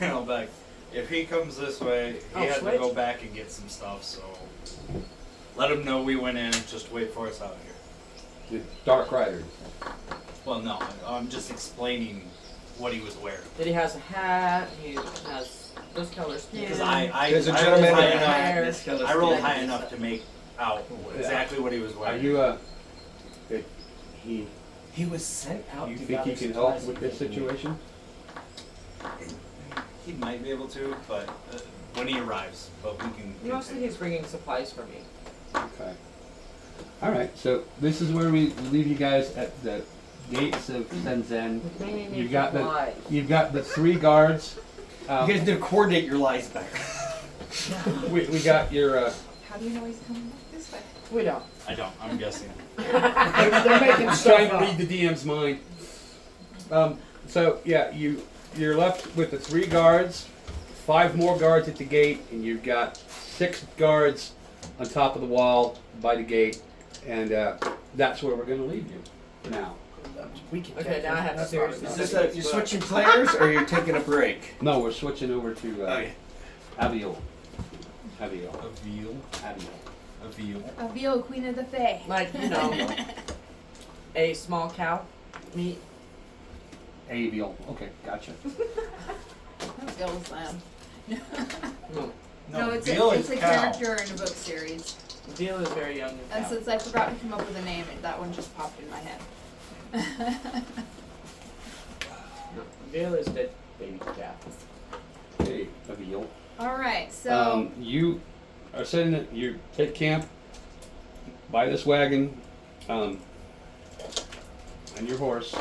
Speaker 4: You know, like, if he comes this way, he
Speaker 3: Oh,
Speaker 4: had
Speaker 3: switch?
Speaker 4: to go back and get some stuff, so let him know we went in, just wait for us out here.
Speaker 1: The Dark Rider.
Speaker 4: Well, no, I'm just explaining what he was wearing.
Speaker 3: That he has a hat. He has this color skin.
Speaker 4: Because I
Speaker 7: There's a
Speaker 4: rolled
Speaker 7: gentleman
Speaker 4: high
Speaker 7: in
Speaker 4: enough-
Speaker 7: this color
Speaker 4: I rolled
Speaker 7: skin.
Speaker 4: high enough to make out exactly what he was
Speaker 1: Are
Speaker 4: wearing.
Speaker 1: you that he?
Speaker 2: He was sent out
Speaker 1: You
Speaker 2: to
Speaker 1: think he
Speaker 2: gather
Speaker 1: can help
Speaker 2: supplies
Speaker 1: with
Speaker 2: and
Speaker 1: this
Speaker 2: get me.
Speaker 1: situation?
Speaker 4: He might be able to, but when he arrives, but we can.
Speaker 3: Mostly
Speaker 4: continue.
Speaker 3: he's bringing supplies for me.
Speaker 1: Okay. All right. So this is where we leave you guys at the gates of Shenzhen. You've got the 3 guards.
Speaker 7: You guys need to coordinate your lives better.
Speaker 1: We got your.
Speaker 6: How do you know he's coming back this way?
Speaker 3: We don't.
Speaker 4: I don't. I'm guessing.
Speaker 5: They're making
Speaker 1: I'm
Speaker 5: stuff
Speaker 1: trying to
Speaker 5: up.
Speaker 1: read the DM's mind. So yeah, you're left with the 3 guards, 5 more guards at the gate, and you've got 6 guards on top of the wall by the gate, and that's where we're going to leave you for now.
Speaker 5: We can
Speaker 3: Okay,
Speaker 5: take
Speaker 3: now I
Speaker 5: it.
Speaker 3: have
Speaker 5: That's
Speaker 3: serious-
Speaker 5: fine.
Speaker 7: Is this you're switching players or you're taking a break?
Speaker 1: No, we're switching over to
Speaker 7: Okay.
Speaker 1: Abiel. Abiel.
Speaker 4: A veal.
Speaker 1: Abiel.
Speaker 4: A veal.
Speaker 6: A veal queen of the fae.
Speaker 3: Like, you know, a small cow meat.
Speaker 1: Abiel. Okay, gotcha.
Speaker 6: Veal's lamb.
Speaker 4: No,
Speaker 6: it's
Speaker 4: veal
Speaker 6: it's
Speaker 4: is
Speaker 6: a
Speaker 4: cow.
Speaker 6: character in a book series.
Speaker 3: Veal is very young.
Speaker 6: And
Speaker 3: cow.
Speaker 6: since I forgot to come up with a name, that one just popped in my head.
Speaker 3: Veal is dead baby cow.
Speaker 1: Hey, Abiel.
Speaker 6: Alright, so
Speaker 1: You are sitting at, you take camp by this wagon, and your horse.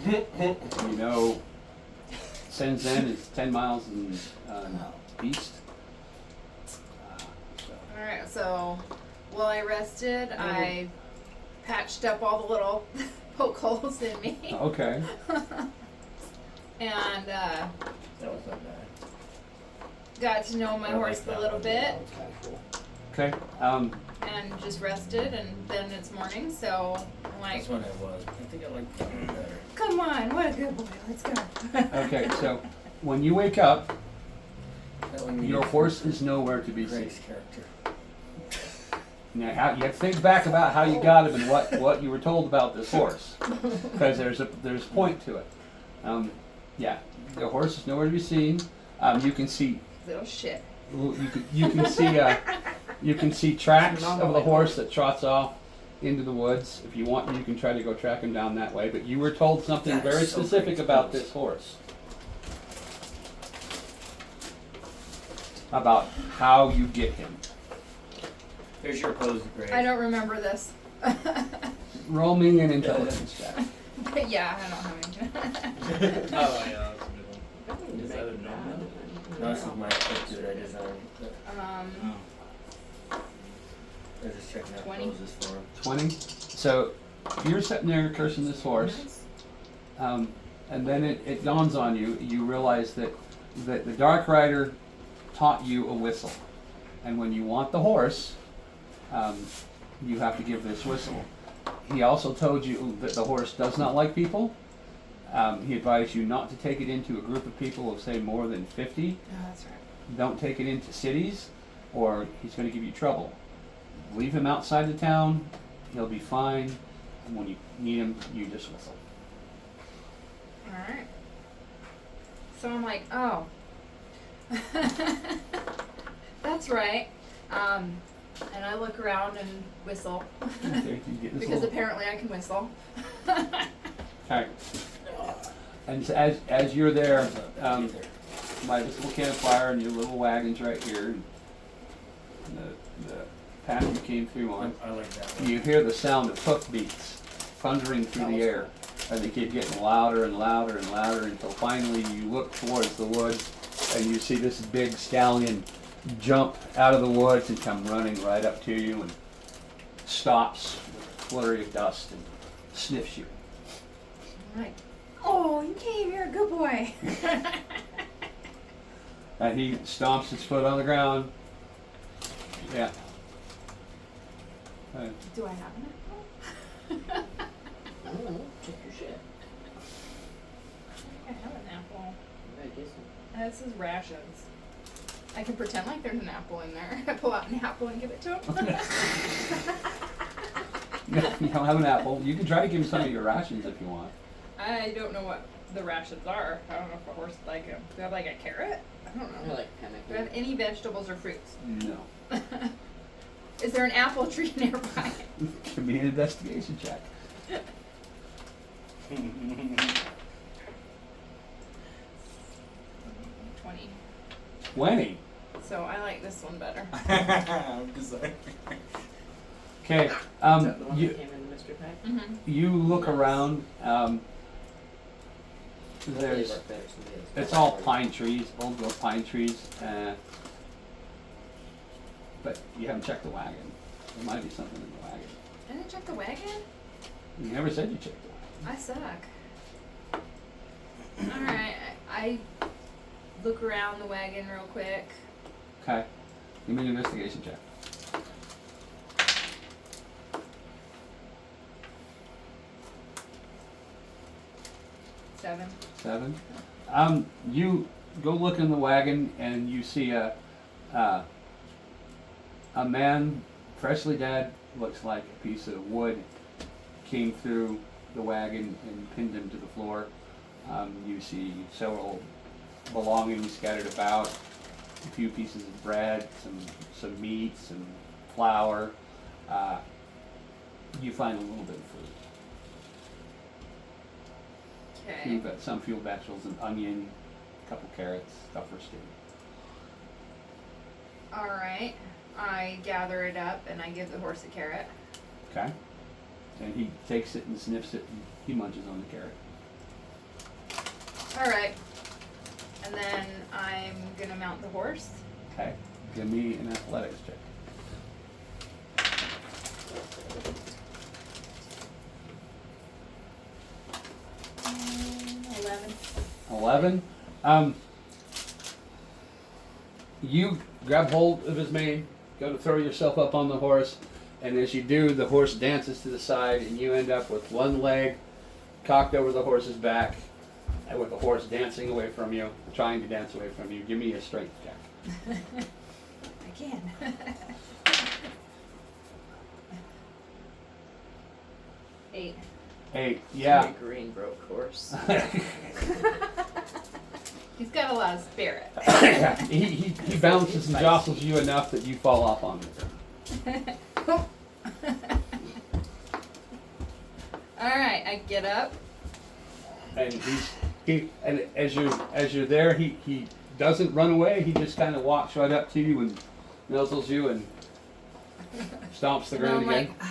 Speaker 1: You know, Shenzhen is 10 miles east.
Speaker 6: alright, so while I rested, I patched up all the little poke holes in me.
Speaker 1: Okay.
Speaker 6: And
Speaker 2: That was not bad.
Speaker 6: got to know my
Speaker 2: I like
Speaker 6: horse
Speaker 2: that
Speaker 6: a little
Speaker 2: one.
Speaker 6: bit.
Speaker 2: That was kinda cool.
Speaker 1: Okay.
Speaker 6: And just rested, and then it's morning, so I'm like,
Speaker 2: That's what it was. I think I like that one better.
Speaker 6: come on, what a good boy, let's go.
Speaker 1: Okay. So when you wake up,
Speaker 2: That one
Speaker 1: your
Speaker 2: needed
Speaker 1: horse is nowhere to be seen.
Speaker 2: Greg's character.
Speaker 1: Now, you have to think back about how you got him and what you were told about this horse, because there's a point to it. Yeah, the horse is nowhere to be seen. You can see
Speaker 6: Little shit.
Speaker 1: you can see tracks of the horse that trots off into the woods. If you want, you can try to go track him down that way. But you were told something
Speaker 2: That is
Speaker 1: very
Speaker 2: so
Speaker 1: specific
Speaker 2: great.
Speaker 1: about this horse, about how you get him.
Speaker 2: There's your pose, Greg.
Speaker 6: I don't remember this.
Speaker 1: Roll me an intelligence check.
Speaker 6: Yeah, I don't have any.
Speaker 4: Oh, yeah, that's a good one.
Speaker 2: Is that a no? No, this is my picture that I designed. I was just checking out
Speaker 6: 20.
Speaker 2: poses for him.
Speaker 1: 20. So you're sitting there cursing this horse, and then it dawns on you. You realize that the Dark Rider taught you a whistle, and when you want the horse, you have to give this whistle. He also told you that the horse does not like people. He advised you not to take it into a group of people of say more than 50.
Speaker 6: Oh, that's right.
Speaker 1: Don't take it into cities, or he's going to give you trouble. Leave him outside the town. He'll be fine. And when you need him, you just whistle.
Speaker 6: Alright. So I'm like, oh. That's right. And I look around and whistle.
Speaker 1: Okay, you get this
Speaker 6: Because
Speaker 1: little-
Speaker 6: apparently I can whistle.
Speaker 1: Alright. And so as you're there, by this little campfire and your little wagon's right here, and the path you came through on,
Speaker 2: I like that one.
Speaker 1: you hear the sound of hoofbeats thundering through the air. and they keep getting louder and louder and louder until finally you look towards the woods and you see this big stallion jump out of the woods and come running right up to you and stops with a flurry of dust and sniffs you.
Speaker 6: I'm like, oh, you came here, good boy.
Speaker 1: And he stomps his foot on the ground. Yeah.
Speaker 6: Do I have an apple?
Speaker 2: I don't know. Check your shit.
Speaker 6: I have an apple.
Speaker 2: I guess.
Speaker 6: This is rations. I can pretend like there's an apple in there. I pull out an apple and give it to him.
Speaker 1: You don't have an apple. You can try to give him some of your rations if you want.
Speaker 6: I don't know what the rations are. I don't know if a horse would like them. Do I have like a carrot? I don't
Speaker 2: I
Speaker 6: know.
Speaker 2: like
Speaker 6: Do I have any vegetables or fruits?
Speaker 1: No.
Speaker 6: Is there an apple tree nearby?
Speaker 1: Give me an investigation check.
Speaker 6: 20.
Speaker 1: 20.
Speaker 6: So I like this one better.
Speaker 4: I'm just like,
Speaker 1: Okay.
Speaker 2: Is that the one
Speaker 1: You
Speaker 2: that came in the mystery pack?
Speaker 6: Mm-hmm.
Speaker 1: you look around. There's it's all pine trees, old growth pine trees. But you haven't checked the wagon. There might be something in the wagon.
Speaker 6: I didn't check the wagon?
Speaker 1: You never said you checked the wagon.
Speaker 6: I suck. Alright, I look around the wagon real quick.
Speaker 1: Okay. Give me an investigation check.
Speaker 6: Seven.
Speaker 1: 7. You go look in the wagon and you see a man, freshly dead, looks like a piece of wood, came through the wagon and pinned him to the floor. You see several belongings scattered about, a few pieces of bread, some meat, some flour. You find a little bit of food.
Speaker 6: Okay.
Speaker 1: You've got some field vegetables, an onion, a couple carrots, stuff for stew.
Speaker 6: Alright. I gather it up and I give the horse a carrot.
Speaker 1: Okay. And he takes it and sniffs it and he munches on the carrot.
Speaker 6: Alright. And then I'm gonna mount the horse.
Speaker 1: Okay. Give me an athletics check.
Speaker 6: 11.
Speaker 1: 11. You grab hold of his mane, go to throw yourself up on the horse, and as you do, the horse dances to the side, and you end up with one leg cocked over the horse's back, and with the horse dancing away from you, trying to dance away from you. Give me a strength check.
Speaker 6: I can. 8.
Speaker 1: 8. Yeah.
Speaker 2: Green broke horse.
Speaker 6: He's got a lot of spirit.
Speaker 1: he bounces and jostles you enough that you fall off on him.
Speaker 6: Alright, I get up.
Speaker 1: And and as you're there, he doesn't run away. He just kind of walks right up to you and nuzzles you and stomps the
Speaker 6: And
Speaker 1: ground
Speaker 6: I'm
Speaker 1: again.
Speaker 6: like,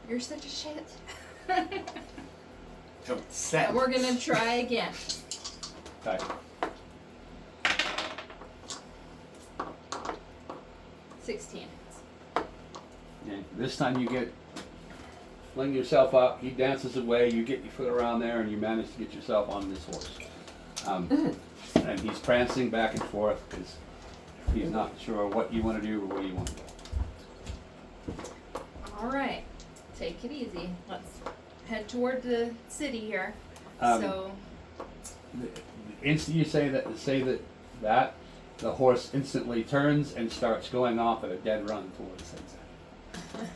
Speaker 6: you're such a shit.
Speaker 4: set.
Speaker 6: And we're gonna try again.
Speaker 1: Okay.
Speaker 6: 16.
Speaker 1: And this time you fling yourself up. He dances away. You get your foot around there, and you manage to get yourself on this horse. And he's prancing back and forth because he's not sure what you want to do or where you want to go.
Speaker 6: Alright, take it easy. Let's head toward the city here.
Speaker 1: The instant you say that, the horse instantly turns and starts going off at a dead run towards sunset.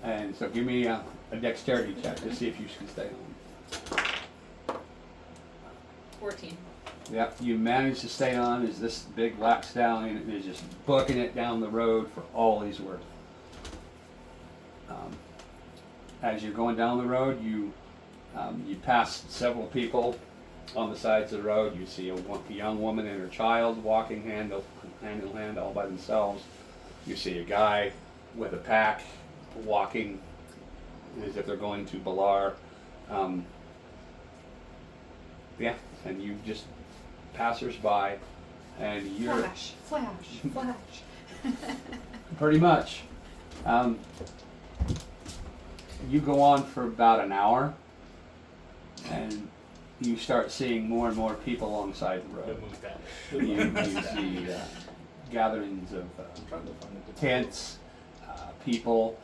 Speaker 1: And so give me a dexterity check to see if you can stay on.
Speaker 6: 14.
Speaker 1: Yep, you manage to stay on as this big black stallion is just booking it down the road for all he's worth. As you're going down the road, you pass several people on the sides of the road. You see a young woman and her child walking hand in hand all by themselves. You see a guy with a pack walking as if they're going to Balar. Yeah, and you just passers-by, and you're
Speaker 6: Flash, flash, flash.
Speaker 1: pretty much. You go on for about an hour, and you start seeing more and more people alongside the road.
Speaker 8: Move that.
Speaker 1: You see gatherings of tents, people,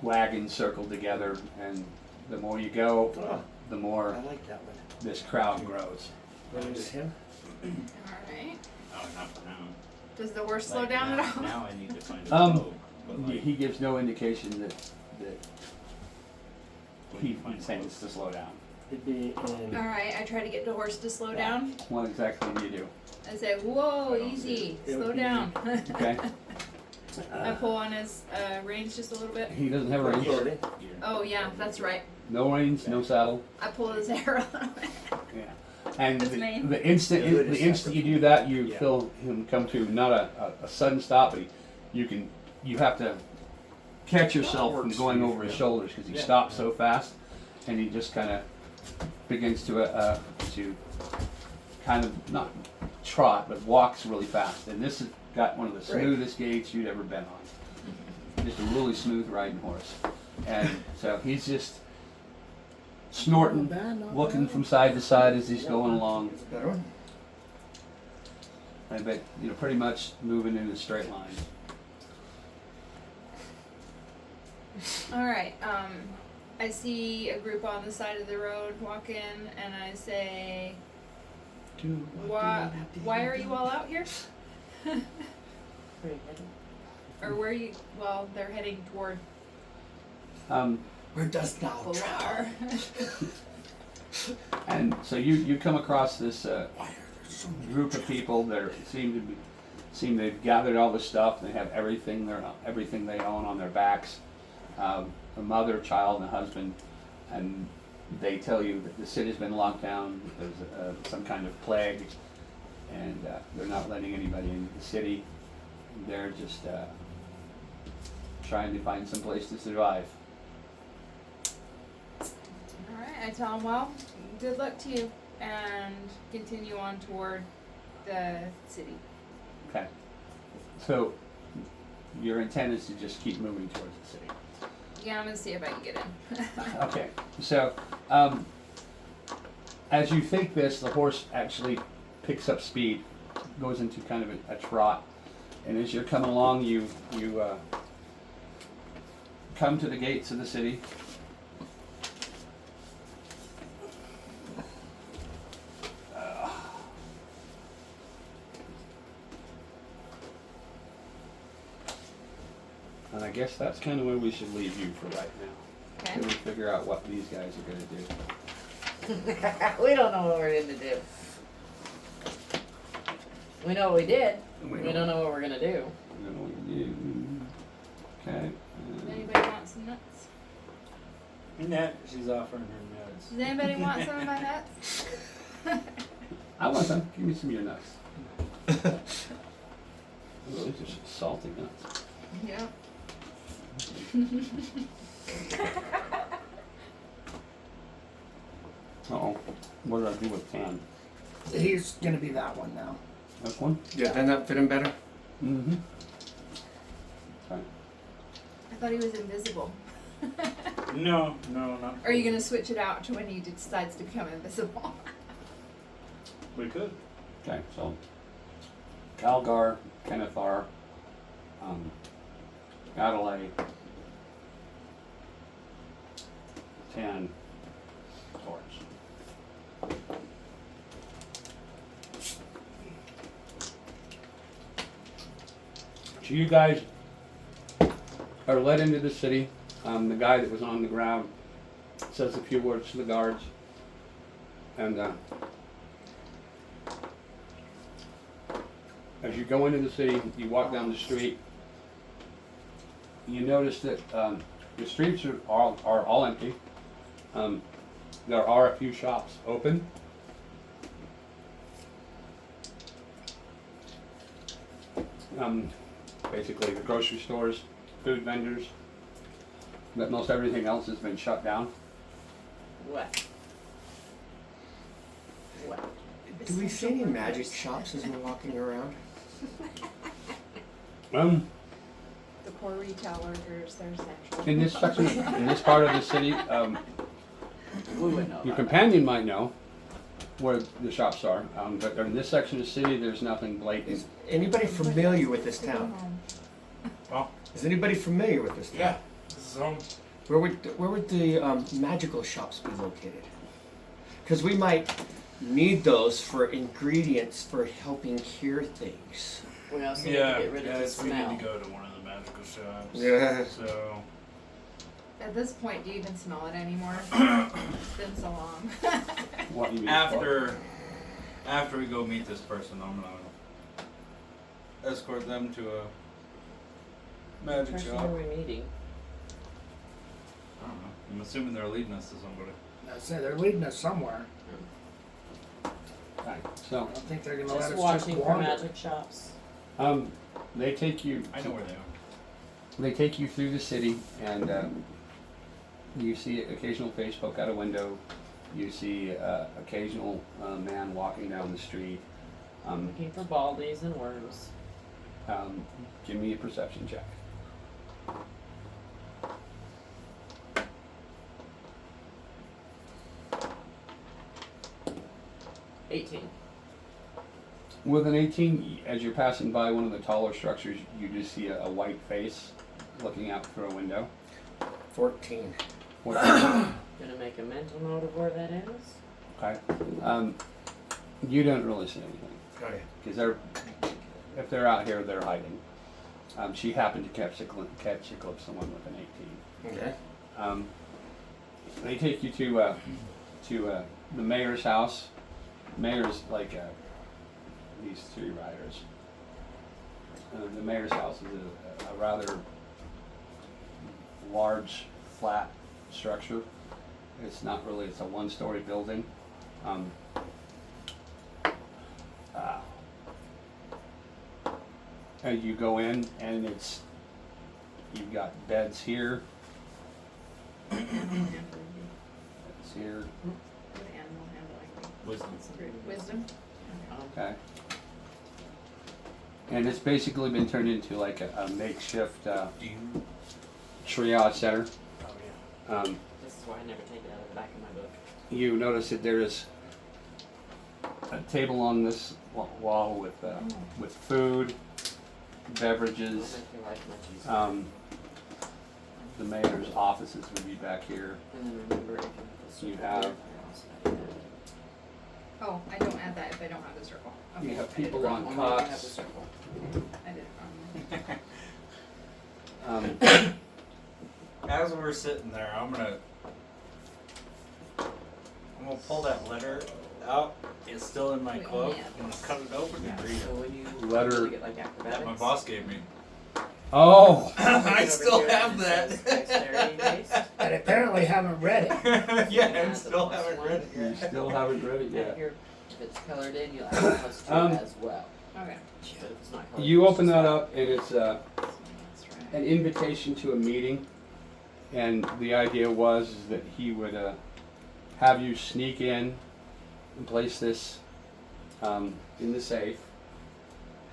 Speaker 1: wagons circled together, and the more you go,
Speaker 7: Oh,
Speaker 1: the
Speaker 7: I
Speaker 1: more
Speaker 7: like that one.
Speaker 1: this crowd grows.
Speaker 7: There's him.
Speaker 6: Alright.
Speaker 2: Oh, not for now.
Speaker 6: Does the horse slow
Speaker 2: Like,
Speaker 6: down
Speaker 2: now,
Speaker 6: at all?
Speaker 2: Now I need to find a
Speaker 1: Um,
Speaker 2: boat. But like,
Speaker 1: He gives no indication that
Speaker 2: when
Speaker 1: he
Speaker 2: you find a
Speaker 1: intends
Speaker 2: boat,
Speaker 1: to slow down.
Speaker 7: It'd be in.
Speaker 6: Alright, I try to get the horse to slow down.
Speaker 1: What exactly do you do?
Speaker 6: I say, whoa, easy,
Speaker 7: It
Speaker 6: slow
Speaker 7: would be-
Speaker 6: down.
Speaker 1: Okay.
Speaker 6: I pull on his reins just a little bit.
Speaker 1: He doesn't have a range.
Speaker 7: Authority.
Speaker 2: you're-
Speaker 6: Oh yeah, that's right.
Speaker 1: No reins, no saddle.
Speaker 6: I pull his hair a little bit.
Speaker 1: Yeah. And
Speaker 6: That's mean.
Speaker 1: the instant
Speaker 7: Do it
Speaker 1: the
Speaker 7: as
Speaker 1: instant you do that, you
Speaker 8: Yeah.
Speaker 1: feel him come to not a sudden stop, but you have to catch yourself from
Speaker 8: Works
Speaker 1: going
Speaker 8: for you,
Speaker 1: over his
Speaker 8: yeah.
Speaker 1: shoulders because he
Speaker 8: Yeah.
Speaker 1: stops so fast, and he just kind of begins to kind of not trot but walks really fast. And this has got one of the
Speaker 7: Great.
Speaker 1: smoothest gaits you'd ever been on. Just a really smooth riding horse, and so he's just snorting, looking from side to side as he's going along.
Speaker 7: It's a better one.
Speaker 1: I bet, pretty much moving in a straight line.
Speaker 6: Alright, I see a group on the side of the road walking, and I say, why are you all out here? Or where are you, well, they're heading toward
Speaker 1: Um,
Speaker 7: Where dost thou travel?
Speaker 6: Balar.
Speaker 1: and so you come across this
Speaker 7: Why are there so many
Speaker 1: group of people that seem they've gathered all this stuff. They have everything they own on their backs. A mother, child, and a husband, and they tell you that the city's been locked down. There's some kind of plague, and they're not letting anybody into the city. They're just trying to find some place to survive.
Speaker 6: Alright, I tell them, well, good luck to you, and continue on toward the city.
Speaker 1: Okay. So your intent is to just keep moving towards the city.
Speaker 6: Yeah, I'm gonna see if I can get in.
Speaker 1: Okay. So as you think this, the horse actually picks up speed, goes into kind of a trot, and as you're coming along, you come to the gates of the city. And I guess that's kind of where we should leave you for right now.
Speaker 6: Okay.
Speaker 1: Till we figure out what these guys are going to do.
Speaker 3: We don't know what we're gonna do. We know what we did. We don't know what we're gonna do.
Speaker 1: I don't know what you do. Okay.
Speaker 6: Does anybody want some nuts?
Speaker 8: Net, she's offering her nuts.
Speaker 6: Does anybody want some of my nuts?
Speaker 1: I want some. Give me some of your nuts. Oh, these are some salty nuts.
Speaker 6: Yeah.
Speaker 1: Uh-oh. What did I do with tan?
Speaker 5: He's gonna be that one now.
Speaker 1: This one?
Speaker 7: Doesn't that fit him better?
Speaker 1: Mm-hmm. Okay.
Speaker 6: I thought he was invisible.
Speaker 8: No, not.
Speaker 6: Are you gonna switch it out to when he decides to become invisible?
Speaker 8: We could.
Speaker 1: Okay, so Calgar, Kenethar, Adelaide, Tan, Torch. So you guys are led into the city. The guy that was on the ground says a few words to the guards, and as you go into the city, you walk down the street. You notice that the streets are all empty. There are a few shops open. Basically, the grocery stores, food vendors, but most everything else has been shut down.
Speaker 3: What? What?
Speaker 7: Do we see any magic shops as we're walking around?
Speaker 9: The poor retail workers, there's natural.
Speaker 1: In this section, in this part of the city,
Speaker 3: We would know.
Speaker 1: your
Speaker 3: about
Speaker 1: companion might know where the shops are, but in this section of the city, there's nothing blatant.
Speaker 7: Is anybody familiar with this
Speaker 9: Go
Speaker 7: town?
Speaker 9: home.
Speaker 8: Well,
Speaker 7: Is anybody familiar with this town?
Speaker 8: yeah. This is home.
Speaker 7: Where would the magical shops be located? Because we might need those for ingredients for helping cure things.
Speaker 3: that. We also need
Speaker 8: Yeah,
Speaker 3: to get rid of the
Speaker 8: yes, we
Speaker 3: smell.
Speaker 8: need to go to one of the magical shops.
Speaker 7: Yeah.
Speaker 8: So,
Speaker 6: At this point, do you even smell it anymore? It's been so long.
Speaker 1: What you mean?
Speaker 4: After we go meet this person, I'm gonna escort them to a
Speaker 3: What
Speaker 4: magic
Speaker 3: person
Speaker 4: shop.
Speaker 3: are we meeting?
Speaker 4: I don't know. I'm assuming they're leading us to somebody.
Speaker 5: I say they're leading us somewhere.
Speaker 1: Okay,
Speaker 5: I
Speaker 1: so,
Speaker 5: don't think they're gonna let
Speaker 3: Just
Speaker 5: us
Speaker 3: watching
Speaker 5: just
Speaker 3: for
Speaker 5: wander.
Speaker 3: magic shops.
Speaker 1: they take you.
Speaker 4: I know where they are.
Speaker 1: They take you through the city, and you see occasional face poke out a window. You see occasional man walking down the street.
Speaker 3: Looking for baldies and worms.
Speaker 1: Give me a perception check. With an 18, as you're passing by one of the taller structures, you just see a white face looking out through a window.
Speaker 7: 14.
Speaker 1: What-
Speaker 3: Gonna make a mental note of where that is.
Speaker 1: okay. You don't really see anything.
Speaker 7: Okay.
Speaker 1: Because if they're out here, they're hiding. She happened to catch a glimpse of someone with an 18.
Speaker 7: Okay.
Speaker 1: They take you to the mayor's house. Mayor's like these three riders. The mayor's house is a rather large, flat structure. It's not really. It's a one-story building. And you go in, and you've got beds here, beds here.
Speaker 6: What animal handle I
Speaker 4: Wisdom.
Speaker 6: think? Wisdom?
Speaker 1: Okay. And it's basically been turned into like a makeshift
Speaker 4: Do you?
Speaker 1: triage center.
Speaker 8: Oh yeah.
Speaker 3: This is why I never take it out of the back of my book.
Speaker 1: You notice that there is a table on this wall with food, beverages.
Speaker 3: It'll make your life much easier.
Speaker 1: The mayor's offices would be back here.
Speaker 3: And then remember, if you put the
Speaker 1: You
Speaker 3: circle
Speaker 1: have-
Speaker 3: there, I'll also add that.
Speaker 6: Oh, I don't add that if I don't have the circle. Okay,
Speaker 1: You have
Speaker 6: I did it
Speaker 1: people
Speaker 6: wrong.
Speaker 1: on
Speaker 3: Only if you have the
Speaker 1: cots.
Speaker 3: circle.
Speaker 6: I did it wrong.
Speaker 4: As we're sitting there, I'm gonna pull that letter out. It's still in my
Speaker 6: We
Speaker 4: cloak.
Speaker 6: only have
Speaker 4: I'm gonna cut it open and read
Speaker 3: So
Speaker 4: it.
Speaker 3: when you
Speaker 1: Letter-
Speaker 3: get like
Speaker 4: That
Speaker 3: acrobatics,
Speaker 4: my boss gave me.
Speaker 1: Oh,
Speaker 4: I still
Speaker 3: over here
Speaker 4: have
Speaker 3: and
Speaker 4: that.
Speaker 3: it says dexterity based.
Speaker 5: And apparently haven't read it.
Speaker 4: Yeah,
Speaker 3: Add
Speaker 4: and
Speaker 3: the
Speaker 4: still
Speaker 3: plus
Speaker 4: haven't
Speaker 3: one.
Speaker 4: read it
Speaker 1: you
Speaker 4: yet.
Speaker 1: still haven't read it
Speaker 3: Add
Speaker 1: yet.
Speaker 3: your, if it's colored in, you'll add a plus 2
Speaker 1: Um,
Speaker 3: as well.
Speaker 6: Okay.
Speaker 3: But if it's not colored,
Speaker 1: You
Speaker 3: it's
Speaker 1: open
Speaker 3: just
Speaker 1: that up, and it's
Speaker 6: That's right.
Speaker 1: an invitation to a meeting, and the idea was is that he would have you sneak in and place this in the safe,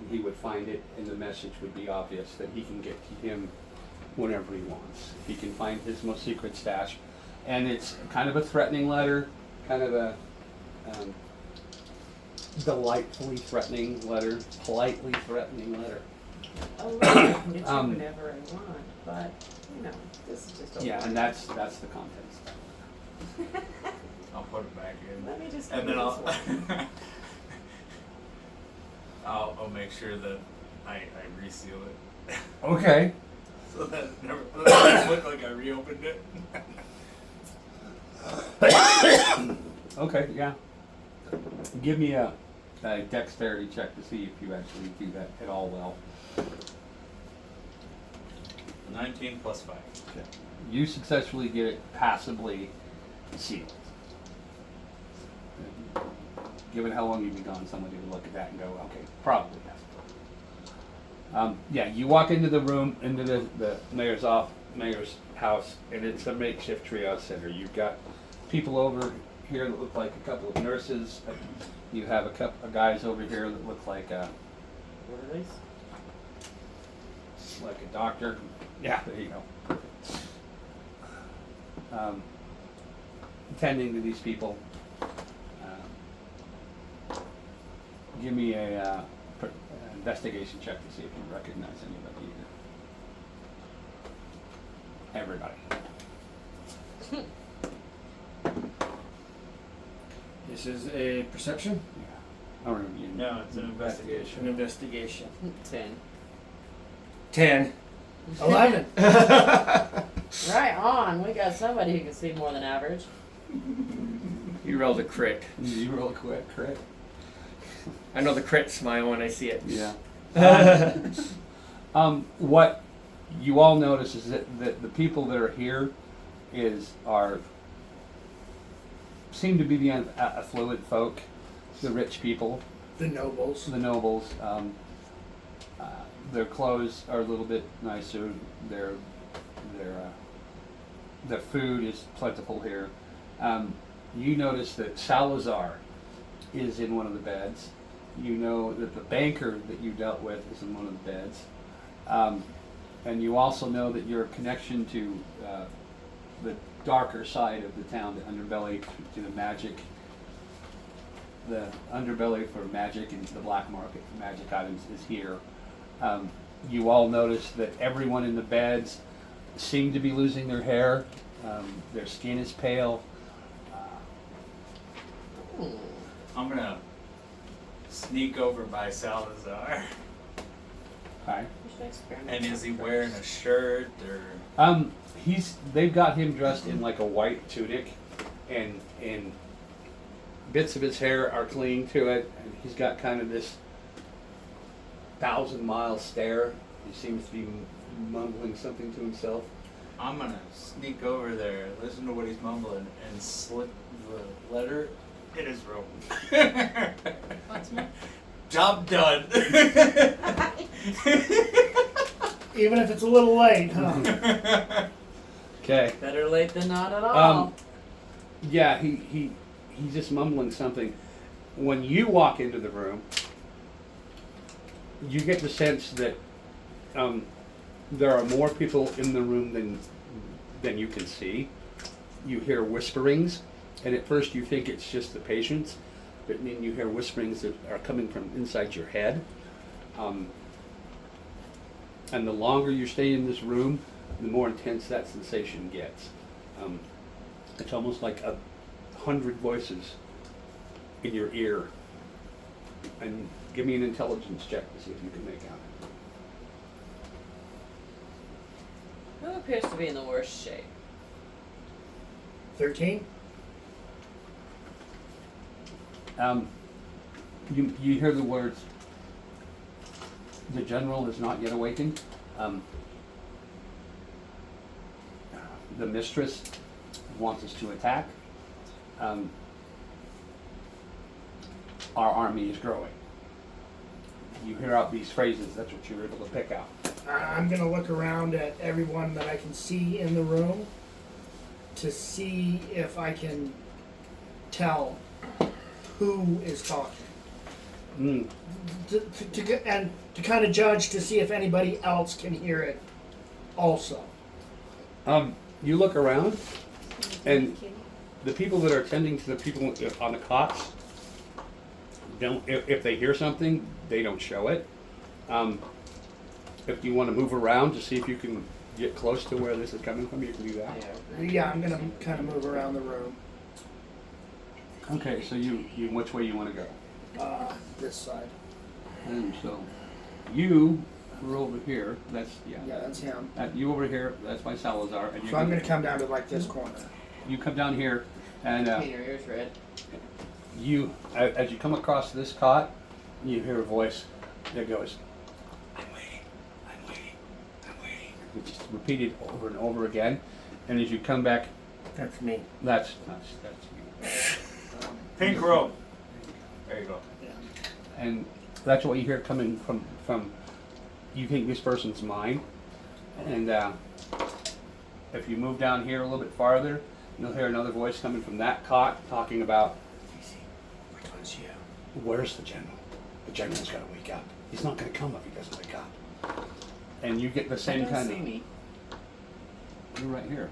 Speaker 1: and he would find it, and the message would be obvious that he can get to him whenever he wants. He can find his most secret stash, and it's kind of a threatening letter, kind of a delightfully threatening letter, politely threatening letter.
Speaker 3: Oh, right, I can get you
Speaker 1: Um,
Speaker 3: whenever I want, but, you know, this is just a
Speaker 1: Yeah, and that's the contents.
Speaker 4: I'll put it back in.
Speaker 3: Let me just
Speaker 4: And
Speaker 3: give
Speaker 4: then
Speaker 3: you this one.
Speaker 4: I'll make sure that I reseal it.
Speaker 1: Okay.
Speaker 4: So that it never doesn't look like I reopened it.
Speaker 1: Okay, yeah. Give me a dexterity check to see if you actually do that at all well.
Speaker 4: 19 plus 5.
Speaker 1: Okay. You successfully get it passably sealed. Given how long you've been gone, somebody would look at that and go, okay, probably yes. Yeah, you walk into the room, into the mayor's house, and it's a makeshift triage center. You've got people over here that look like a couple of nurses. You have a couple of guys over here that look like
Speaker 3: What are these?
Speaker 1: a doctor. Yeah, there you go. Attending to these people. Give me a investigation check to see if you recognize anybody either. Everybody.
Speaker 7: This is a perception?
Speaker 1: Yeah. Or you
Speaker 4: No, it's an
Speaker 7: An
Speaker 4: investigation.
Speaker 7: investigation.
Speaker 3: 10.
Speaker 7: 10.
Speaker 5: 11.
Speaker 3: Right on. We got somebody who can see more than average.
Speaker 7: You rolled a crit.
Speaker 1: You roll quick, correct?
Speaker 7: I know the crit smile when I see it.
Speaker 1: Yeah. What you all notice is that the people that are here seem to be the affluent folk, the rich people,
Speaker 5: The nobles.
Speaker 1: the nobles. Their clothes are a little bit nicer. Their food is plentiful here. You notice that Salazar is in one of the beds. You know that the banker that you dealt with is in one of the beds. And you also know that your connection to the darker side of the town, the underbelly, to the magic, the underbelly for magic and the black market for magic items is here. You all notice that everyone in the beds seem to be losing their hair. Their skin is pale.
Speaker 4: I'm gonna sneak over by Salazar.
Speaker 1: Hi.
Speaker 3: We should experiment
Speaker 4: And is he
Speaker 3: first.
Speaker 4: wearing a shirt or?
Speaker 1: They've got him dressed in like a white tunic, and bits of his hair are clinging to it, and he's got kind of this 1,000-mile stare. He seems to be mumbling something to himself.
Speaker 4: I'm gonna sneak over there, listen to what he's mumbling, and slip the letter in his robe.
Speaker 6: Once more.
Speaker 4: Job done.
Speaker 5: Even if it's a little late, huh?
Speaker 1: Okay.
Speaker 3: Better late than not at all.
Speaker 1: Yeah, he's just mumbling something. When you walk into the room, you get the sense that there are more people in the room than you can see. You hear whisperings, and at first you think it's just the patients, but then you hear whisperings that are coming from inside your head. And the longer you stay in this room, the more intense that sensation gets. It's almost like 100 voices in your ear. And give me an intelligence check to see if you can make out.
Speaker 3: Who appears to be in the worst shape?
Speaker 5: 13?
Speaker 1: You hear the words, "The general is not yet awakened." The mistress wants us to attack. Our army is growing. You hear out these phrases, that's what you're able to pick out.
Speaker 5: I'm going to look around at everyone that I can see in the room to see if I can tell who is talking. And to kind of judge to see if anybody else can hear it also.
Speaker 1: You look around, and the people that are tending to the people on the cots don't. If they hear something, they don't show it. If you want to move around to see if you can get close to where this is coming from, you can do that.
Speaker 5: Yeah, I'm going to kind of move around the room.
Speaker 1: Okay, so you which way you want to go?
Speaker 5: This side.
Speaker 1: And so you are over here. That's
Speaker 5: Yeah, that's him.
Speaker 1: you over here. That's by Salazar. And
Speaker 5: So I'm going to come down to like this corner.
Speaker 1: You come down here, and
Speaker 3: Paint your ears red.
Speaker 1: you as you come across this cot, you hear a voice that goes, "I'm waiting, I'm waiting, I'm waiting," which is repeated over and over again. And as you come back,
Speaker 7: That's me.
Speaker 1: that's you.
Speaker 4: Pink robe. There you go.
Speaker 1: And that's what you hear coming from. You think this person's mine, and if you move down here a little bit farther, You'll hear another voice coming from that cot talking about,
Speaker 7: Which one's you?
Speaker 1: where's the general? The general's got to wake up. He's not going to come if he doesn't wake up. And you get the same
Speaker 3: That's
Speaker 1: kind
Speaker 3: Amy.
Speaker 1: of. You're right here.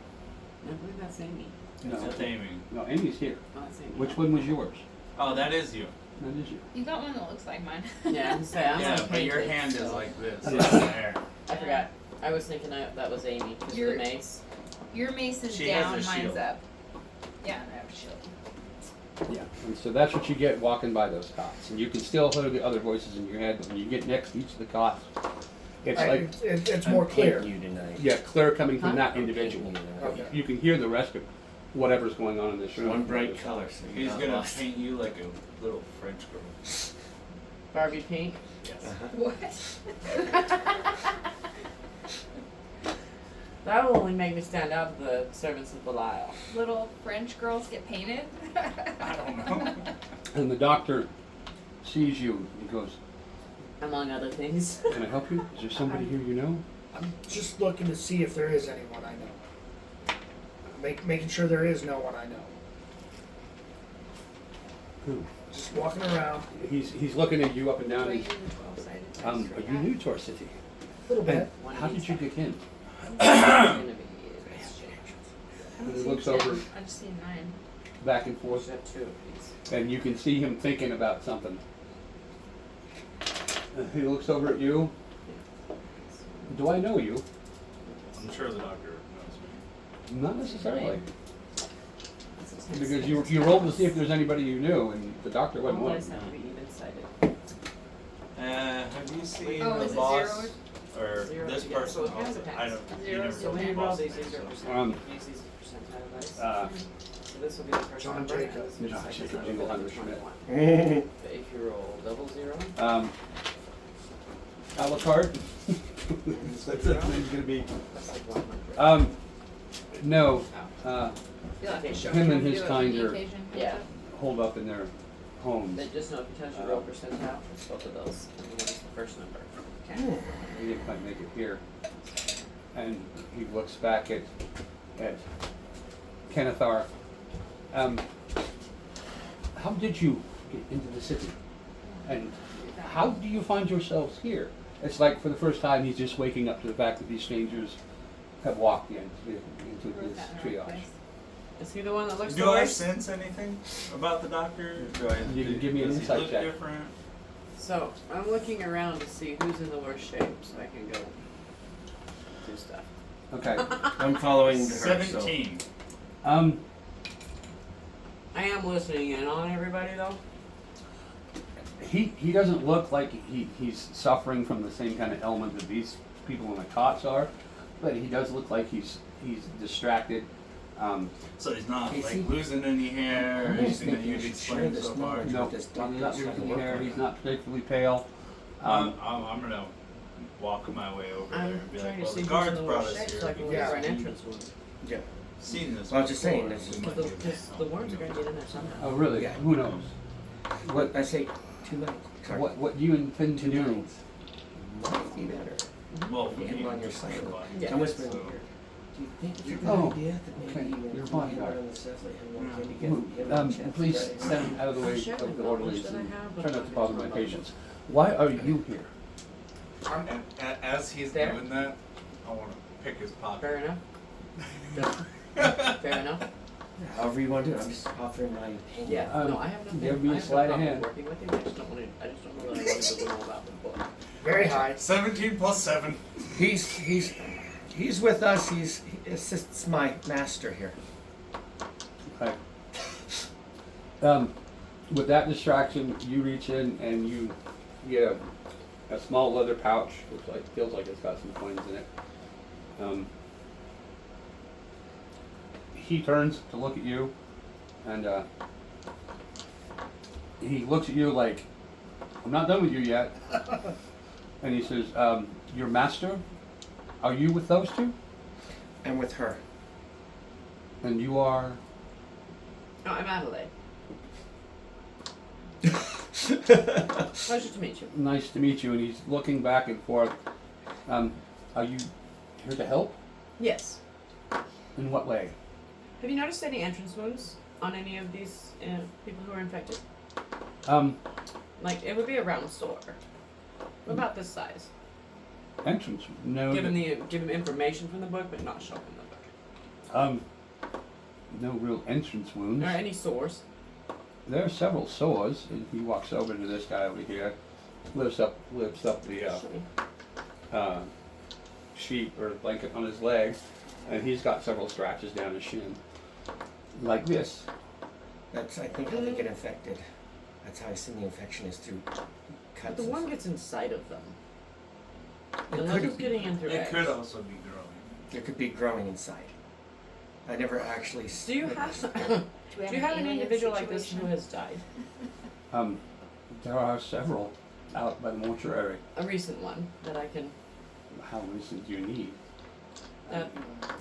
Speaker 3: I believe that's Amy.
Speaker 1: No,
Speaker 4: That's Amy.
Speaker 1: no, Amy's here.
Speaker 3: Oh, that's Amy.
Speaker 1: Which one was yours?
Speaker 4: Oh, that is you.
Speaker 1: That is you.
Speaker 6: You got one that looks like mine.
Speaker 3: Yeah, I'm saying I'm
Speaker 4: Yeah,
Speaker 3: not
Speaker 4: but your
Speaker 3: painted,
Speaker 4: hand is
Speaker 3: so-
Speaker 4: like this.
Speaker 1: Yeah.
Speaker 4: It's there.
Speaker 3: I forgot. I was thinking that was Amy because of the
Speaker 6: You're-
Speaker 3: mace.
Speaker 6: Your mace is
Speaker 4: She has
Speaker 6: down,
Speaker 4: a
Speaker 6: mine's
Speaker 4: shield.
Speaker 6: up. Yeah, and I have a shield.
Speaker 1: Yeah. And so that's what you get walking by those cots. And you can still hear the other voices in your head, but when you get next to each of the cots, it's like,
Speaker 5: It's more
Speaker 7: I'm
Speaker 5: clear.
Speaker 7: painting you tonight.
Speaker 1: yeah, clear coming from
Speaker 3: Huh?
Speaker 1: that
Speaker 7: I'm
Speaker 1: individual.
Speaker 7: painting you tonight.
Speaker 5: Okay.
Speaker 1: You can hear the rest of whatever's going on in this room.
Speaker 7: One bright color, so you're
Speaker 4: He's
Speaker 7: not
Speaker 4: gonna
Speaker 7: lost.
Speaker 4: paint you like a little French girl.
Speaker 3: Barbie pink.
Speaker 4: Yes.
Speaker 7: Uh-huh.
Speaker 6: What?
Speaker 3: That will only make me stand out to the servants of Belial.
Speaker 6: Little French girls get painted?
Speaker 4: I don't know.
Speaker 1: And the doctor sees you and he goes,
Speaker 3: Among other things.
Speaker 1: can I help you? Is there somebody here you know?
Speaker 5: I'm just looking to see if there is anyone I know. Making sure there is no one I know.
Speaker 1: Who?
Speaker 5: Just walking around
Speaker 1: He's looking at you up and down.
Speaker 6: Right
Speaker 1: He's,
Speaker 6: in the 12-sided dice
Speaker 1: are
Speaker 6: right
Speaker 1: you
Speaker 6: now.
Speaker 1: new to our city?
Speaker 5: a little bit.
Speaker 1: And how did you get in?
Speaker 3: Gonna be this shit.
Speaker 6: I don't
Speaker 1: He
Speaker 6: see
Speaker 1: looks
Speaker 6: 10.
Speaker 1: over.
Speaker 6: I just see 9.
Speaker 1: Back and forth,
Speaker 3: Just have two of these.
Speaker 1: and you can see him thinking about something. He looks over at you. Do I know you?
Speaker 8: I'm sure the doctor knows me.
Speaker 1: Not necessarily.
Speaker 3: That's a 10
Speaker 1: Because you
Speaker 3: seconds.
Speaker 1: rolled to see if there's anybody you knew, and the doctor wasn't
Speaker 3: All
Speaker 1: one.
Speaker 3: dice have to be even-sided.
Speaker 4: Have you seen
Speaker 6: Oh,
Speaker 4: the
Speaker 6: is it
Speaker 4: boss
Speaker 6: zero?
Speaker 4: or
Speaker 3: Zero
Speaker 4: this
Speaker 3: together.
Speaker 4: person?
Speaker 3: So it has a
Speaker 4: Also,
Speaker 3: pass.
Speaker 4: I don't. You
Speaker 6: Zero.
Speaker 4: never
Speaker 3: So
Speaker 4: told
Speaker 3: when
Speaker 4: me
Speaker 3: you
Speaker 4: the
Speaker 3: roll
Speaker 4: boss
Speaker 3: these,
Speaker 4: name,
Speaker 3: these are
Speaker 4: so-
Speaker 3: percent. Use these as percentile dice.
Speaker 1: Uh,
Speaker 3: So this will be the first
Speaker 5: John
Speaker 3: number.
Speaker 5: Jacob.
Speaker 3: and this will be the
Speaker 1: John
Speaker 3: second
Speaker 1: Jacob
Speaker 3: number,
Speaker 1: Jingleheimer
Speaker 3: the
Speaker 1: Schmidt.
Speaker 3: 21. But if you roll double zero,
Speaker 1: a la carte. That's gonna be.
Speaker 3: that's like 100.
Speaker 1: No.
Speaker 6: You'll have to show
Speaker 1: Him
Speaker 6: me
Speaker 1: and
Speaker 6: how to
Speaker 1: his
Speaker 6: do it
Speaker 1: kind
Speaker 6: for the
Speaker 1: are-
Speaker 6: occasion.
Speaker 3: Yeah.
Speaker 1: Holed up in their homes.
Speaker 3: But just know if you touch the roll percentile, it's both of those. And the one is the first number. Okay.
Speaker 1: He didn't quite make it here. And he looks back at Kennethar. How did you get into the city? And how do you find yourselves here? It's like for the first time he's just waking up to the fact that these strangers have walked into
Speaker 6: Wrote
Speaker 1: this
Speaker 6: that in the right
Speaker 1: triage.
Speaker 6: place.
Speaker 3: Is he the one that looks the
Speaker 4: Do I
Speaker 3: worst?
Speaker 4: sense anything about the doctor? Do I?
Speaker 1: You can give me an
Speaker 4: does
Speaker 1: insight
Speaker 4: he look
Speaker 1: check.
Speaker 4: different?
Speaker 3: So I'm looking around to see who's in the worst shape, so I can go do stuff.
Speaker 1: Okay.
Speaker 7: I'm following her.
Speaker 4: 17.
Speaker 3: I am listening in on everybody though.
Speaker 1: He doesn't look like he's suffering from the same kind of ailment that these people in the cots are, but he does look like he's distracted.
Speaker 4: So he's not
Speaker 7: Hey,
Speaker 4: like
Speaker 7: see,
Speaker 4: losing any hair or
Speaker 7: I'm almost
Speaker 4: anything that
Speaker 7: thinking
Speaker 4: you've
Speaker 7: you should share
Speaker 4: explained
Speaker 7: this
Speaker 4: so far.
Speaker 7: knowledge.
Speaker 1: No,
Speaker 7: with this
Speaker 1: he's
Speaker 7: doctor
Speaker 1: not
Speaker 7: so I can
Speaker 1: losing
Speaker 7: work
Speaker 1: hair.
Speaker 7: on
Speaker 1: He's
Speaker 7: it.
Speaker 1: not particularly pale.
Speaker 4: I'm gonna walk my way over there
Speaker 3: I'm
Speaker 4: and be
Speaker 3: trying
Speaker 4: like,
Speaker 3: to
Speaker 4: well,
Speaker 3: see
Speaker 4: the
Speaker 3: who's
Speaker 4: guards
Speaker 3: in the
Speaker 4: brought
Speaker 3: worst
Speaker 4: us
Speaker 3: shape
Speaker 4: here
Speaker 3: so I can
Speaker 5: Yeah.
Speaker 3: look for an
Speaker 4: because
Speaker 3: entrance wound.
Speaker 7: Yeah.
Speaker 4: seen this.
Speaker 7: Well, I'm just saying,
Speaker 4: before,
Speaker 7: this is-
Speaker 4: we might
Speaker 3: Because
Speaker 4: be able to
Speaker 3: the worms are gonna get in there somehow.
Speaker 1: Oh, really?
Speaker 7: Yeah.
Speaker 1: Who knows? What
Speaker 7: I say 2 nights. Sorry.
Speaker 1: what do you intend to
Speaker 7: 2
Speaker 1: do?
Speaker 7: nights. Might be better.
Speaker 4: Well,
Speaker 7: You
Speaker 4: we
Speaker 7: handle on
Speaker 4: can
Speaker 7: your
Speaker 4: just
Speaker 7: side.
Speaker 4: think about it.
Speaker 3: Yeah.
Speaker 7: I'm whispering
Speaker 4: So-
Speaker 7: in your ear. Do you think it's a good
Speaker 1: Oh,
Speaker 7: idea that maybe
Speaker 1: okay.
Speaker 7: even
Speaker 1: You're
Speaker 7: if
Speaker 1: fine.
Speaker 7: you are on the stuff like him walking to get
Speaker 1: Who-
Speaker 7: him a chance
Speaker 1: Please
Speaker 7: to try
Speaker 1: stand out of the way
Speaker 3: Sure,
Speaker 1: of the
Speaker 3: the
Speaker 1: orderlies
Speaker 3: knowledge that I
Speaker 1: and
Speaker 3: have, but
Speaker 1: try not to
Speaker 3: it's
Speaker 1: bother
Speaker 3: not
Speaker 1: my
Speaker 3: about
Speaker 1: patients. Why are you here?
Speaker 4: As he's
Speaker 3: There.
Speaker 4: doing that, I want to pick his pocket.
Speaker 3: Fair enough. Fair enough.
Speaker 7: However you want to do it. I'm just offering my opinion.
Speaker 3: Yeah. No, I have no.
Speaker 1: There'll be a
Speaker 3: I have no
Speaker 1: sleight of
Speaker 3: problem
Speaker 1: hand.
Speaker 3: working with him. I just don't want to. I just don't know that I want to know about the book.
Speaker 5: Very high.
Speaker 4: 17 plus 7.
Speaker 7: He's with us. He assists my master here.
Speaker 1: Okay. With that distraction, you reach in and you get a small leather pouch, which feels like it's got some coins in it. He turns to look at you, and he looks at you like, "I'm not done with you yet." And he says, "Your master? Are you with those two?
Speaker 7: And with her.
Speaker 1: And you are?"
Speaker 3: No, I'm Adelaide. Pleasure to meet you.
Speaker 1: Nice to meet you. And he's looking back and forth. Are you here to help?
Speaker 3: Yes.
Speaker 1: In what way?
Speaker 3: Have you noticed any entrance wounds on any of these people who are infected? Like, it would be a round sore. What about this size?
Speaker 1: Entrance. No.
Speaker 3: Give him information from the book, but not show him the book.
Speaker 1: No real entrance wounds.
Speaker 3: Are any sores?
Speaker 1: There are several sores, and he walks over to this guy over here, lifts up the sheet or blanket on his leg, and he's got several scratches down his shin, like this.
Speaker 7: That's, I think, how they get infected. That's how I assume the infection is through cuts.
Speaker 3: But the one gets inside of them.
Speaker 7: It
Speaker 3: Unless
Speaker 7: could-
Speaker 3: it's getting in through
Speaker 4: It
Speaker 3: eggs.
Speaker 4: could also be growing.
Speaker 7: It could be growing inside. I never actually.
Speaker 3: Do you have do you have an individual like this who has died?
Speaker 1: There are several out by the mortuary.
Speaker 3: A recent one that I can.
Speaker 1: How recent do you need?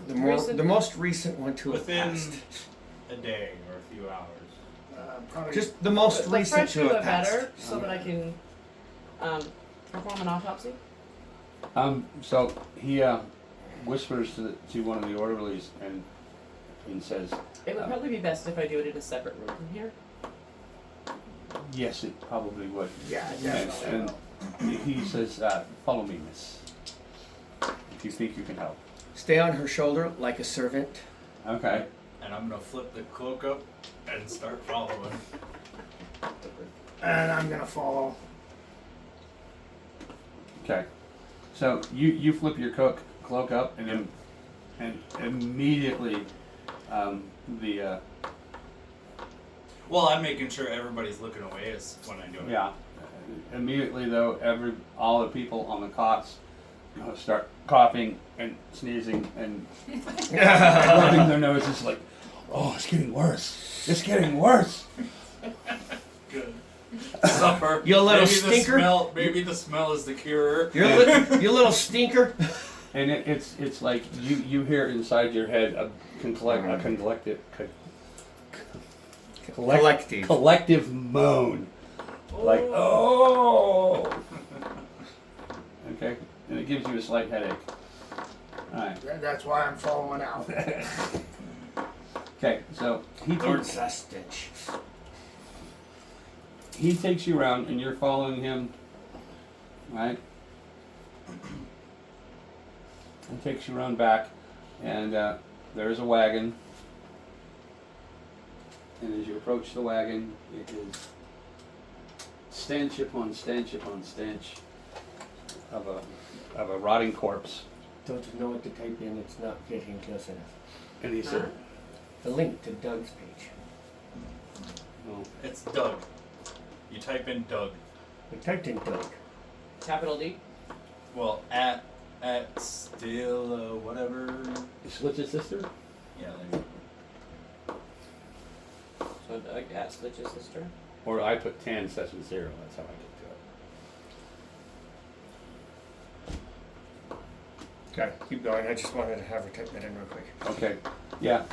Speaker 7: The most recent one to have
Speaker 4: Within
Speaker 7: passed.
Speaker 4: a day or a few hours.
Speaker 5: Probably
Speaker 7: Just the most
Speaker 3: The
Speaker 7: recent
Speaker 3: French
Speaker 7: to
Speaker 3: do
Speaker 7: have
Speaker 3: it
Speaker 7: passed.
Speaker 3: better, so that I can perform an autopsy.
Speaker 1: So he whispers to one of the orderlies and says,
Speaker 3: It would probably be best if I do it in a separate room from here.
Speaker 1: yes, it probably would.
Speaker 5: Yeah,
Speaker 1: And,
Speaker 5: definitely.
Speaker 1: and he says, follow me, miss, if you think you can help.
Speaker 7: Stay on her shoulder like a servant.
Speaker 1: Okay.
Speaker 4: And I'm gonna flip the cloak up and start following.
Speaker 5: And I'm gonna follow.
Speaker 1: Okay. So you flip your cloak up and immediately the
Speaker 4: Well, I'm making sure everybody's looking away as when I do it.
Speaker 1: yeah, immediately though all the people on the cots start coughing and sneezing and rubbing their noses like, oh, it's getting worse. It's getting worse.
Speaker 4: Good. Supper.
Speaker 7: You little
Speaker 4: maybe
Speaker 7: stinker.
Speaker 4: Maybe the smell is the cure.
Speaker 7: You little stinker.
Speaker 1: And it's like you hear inside your head a collective moan. Like, oh. Okay, and it gives you a slight headache. All right.
Speaker 5: That's why I'm following out.
Speaker 1: Okay, so
Speaker 7: Lord Sustich.
Speaker 1: he takes you around, and you're following him, right? He takes you around back, and there's a wagon. And as you approach the wagon, it is stench upon stench upon stench of a rotting corpse.
Speaker 7: Don't you know what to type in? It's not getting close enough.
Speaker 1: And he said,
Speaker 7: The link to Doug's page.
Speaker 1: "Oh,
Speaker 4: It's Doug. You type in Doug.
Speaker 7: We typed in Doug.
Speaker 3: Capital D.
Speaker 4: Well, at still whatever.
Speaker 1: Slitch's sister?"
Speaker 4: Yeah, there you go.
Speaker 3: So Doug at Slitch's sister.
Speaker 1: Or I put 10 session 0. That's how I get to it.
Speaker 7: Okay, keep going. I just wanted to have her type that in real quick.
Speaker 1: Okay. Yeah.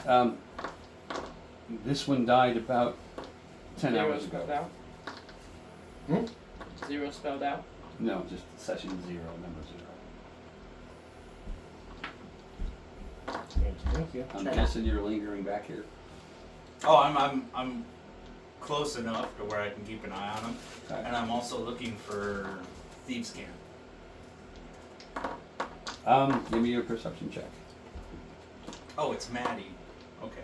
Speaker 1: This one died about 10
Speaker 3: Zero
Speaker 1: hours
Speaker 3: spelled
Speaker 1: ago.
Speaker 3: out. Zero spelled out.
Speaker 1: No, just session 0, number 0.
Speaker 7: Thank you.
Speaker 1: I'm guessing you're lingering back here.
Speaker 4: Oh, I'm close enough to where I can keep an eye on them,
Speaker 1: Okay.
Speaker 4: and I'm also looking for thieves' scan.
Speaker 1: Give me your perception check.
Speaker 4: Oh, it's Maddie. Okay.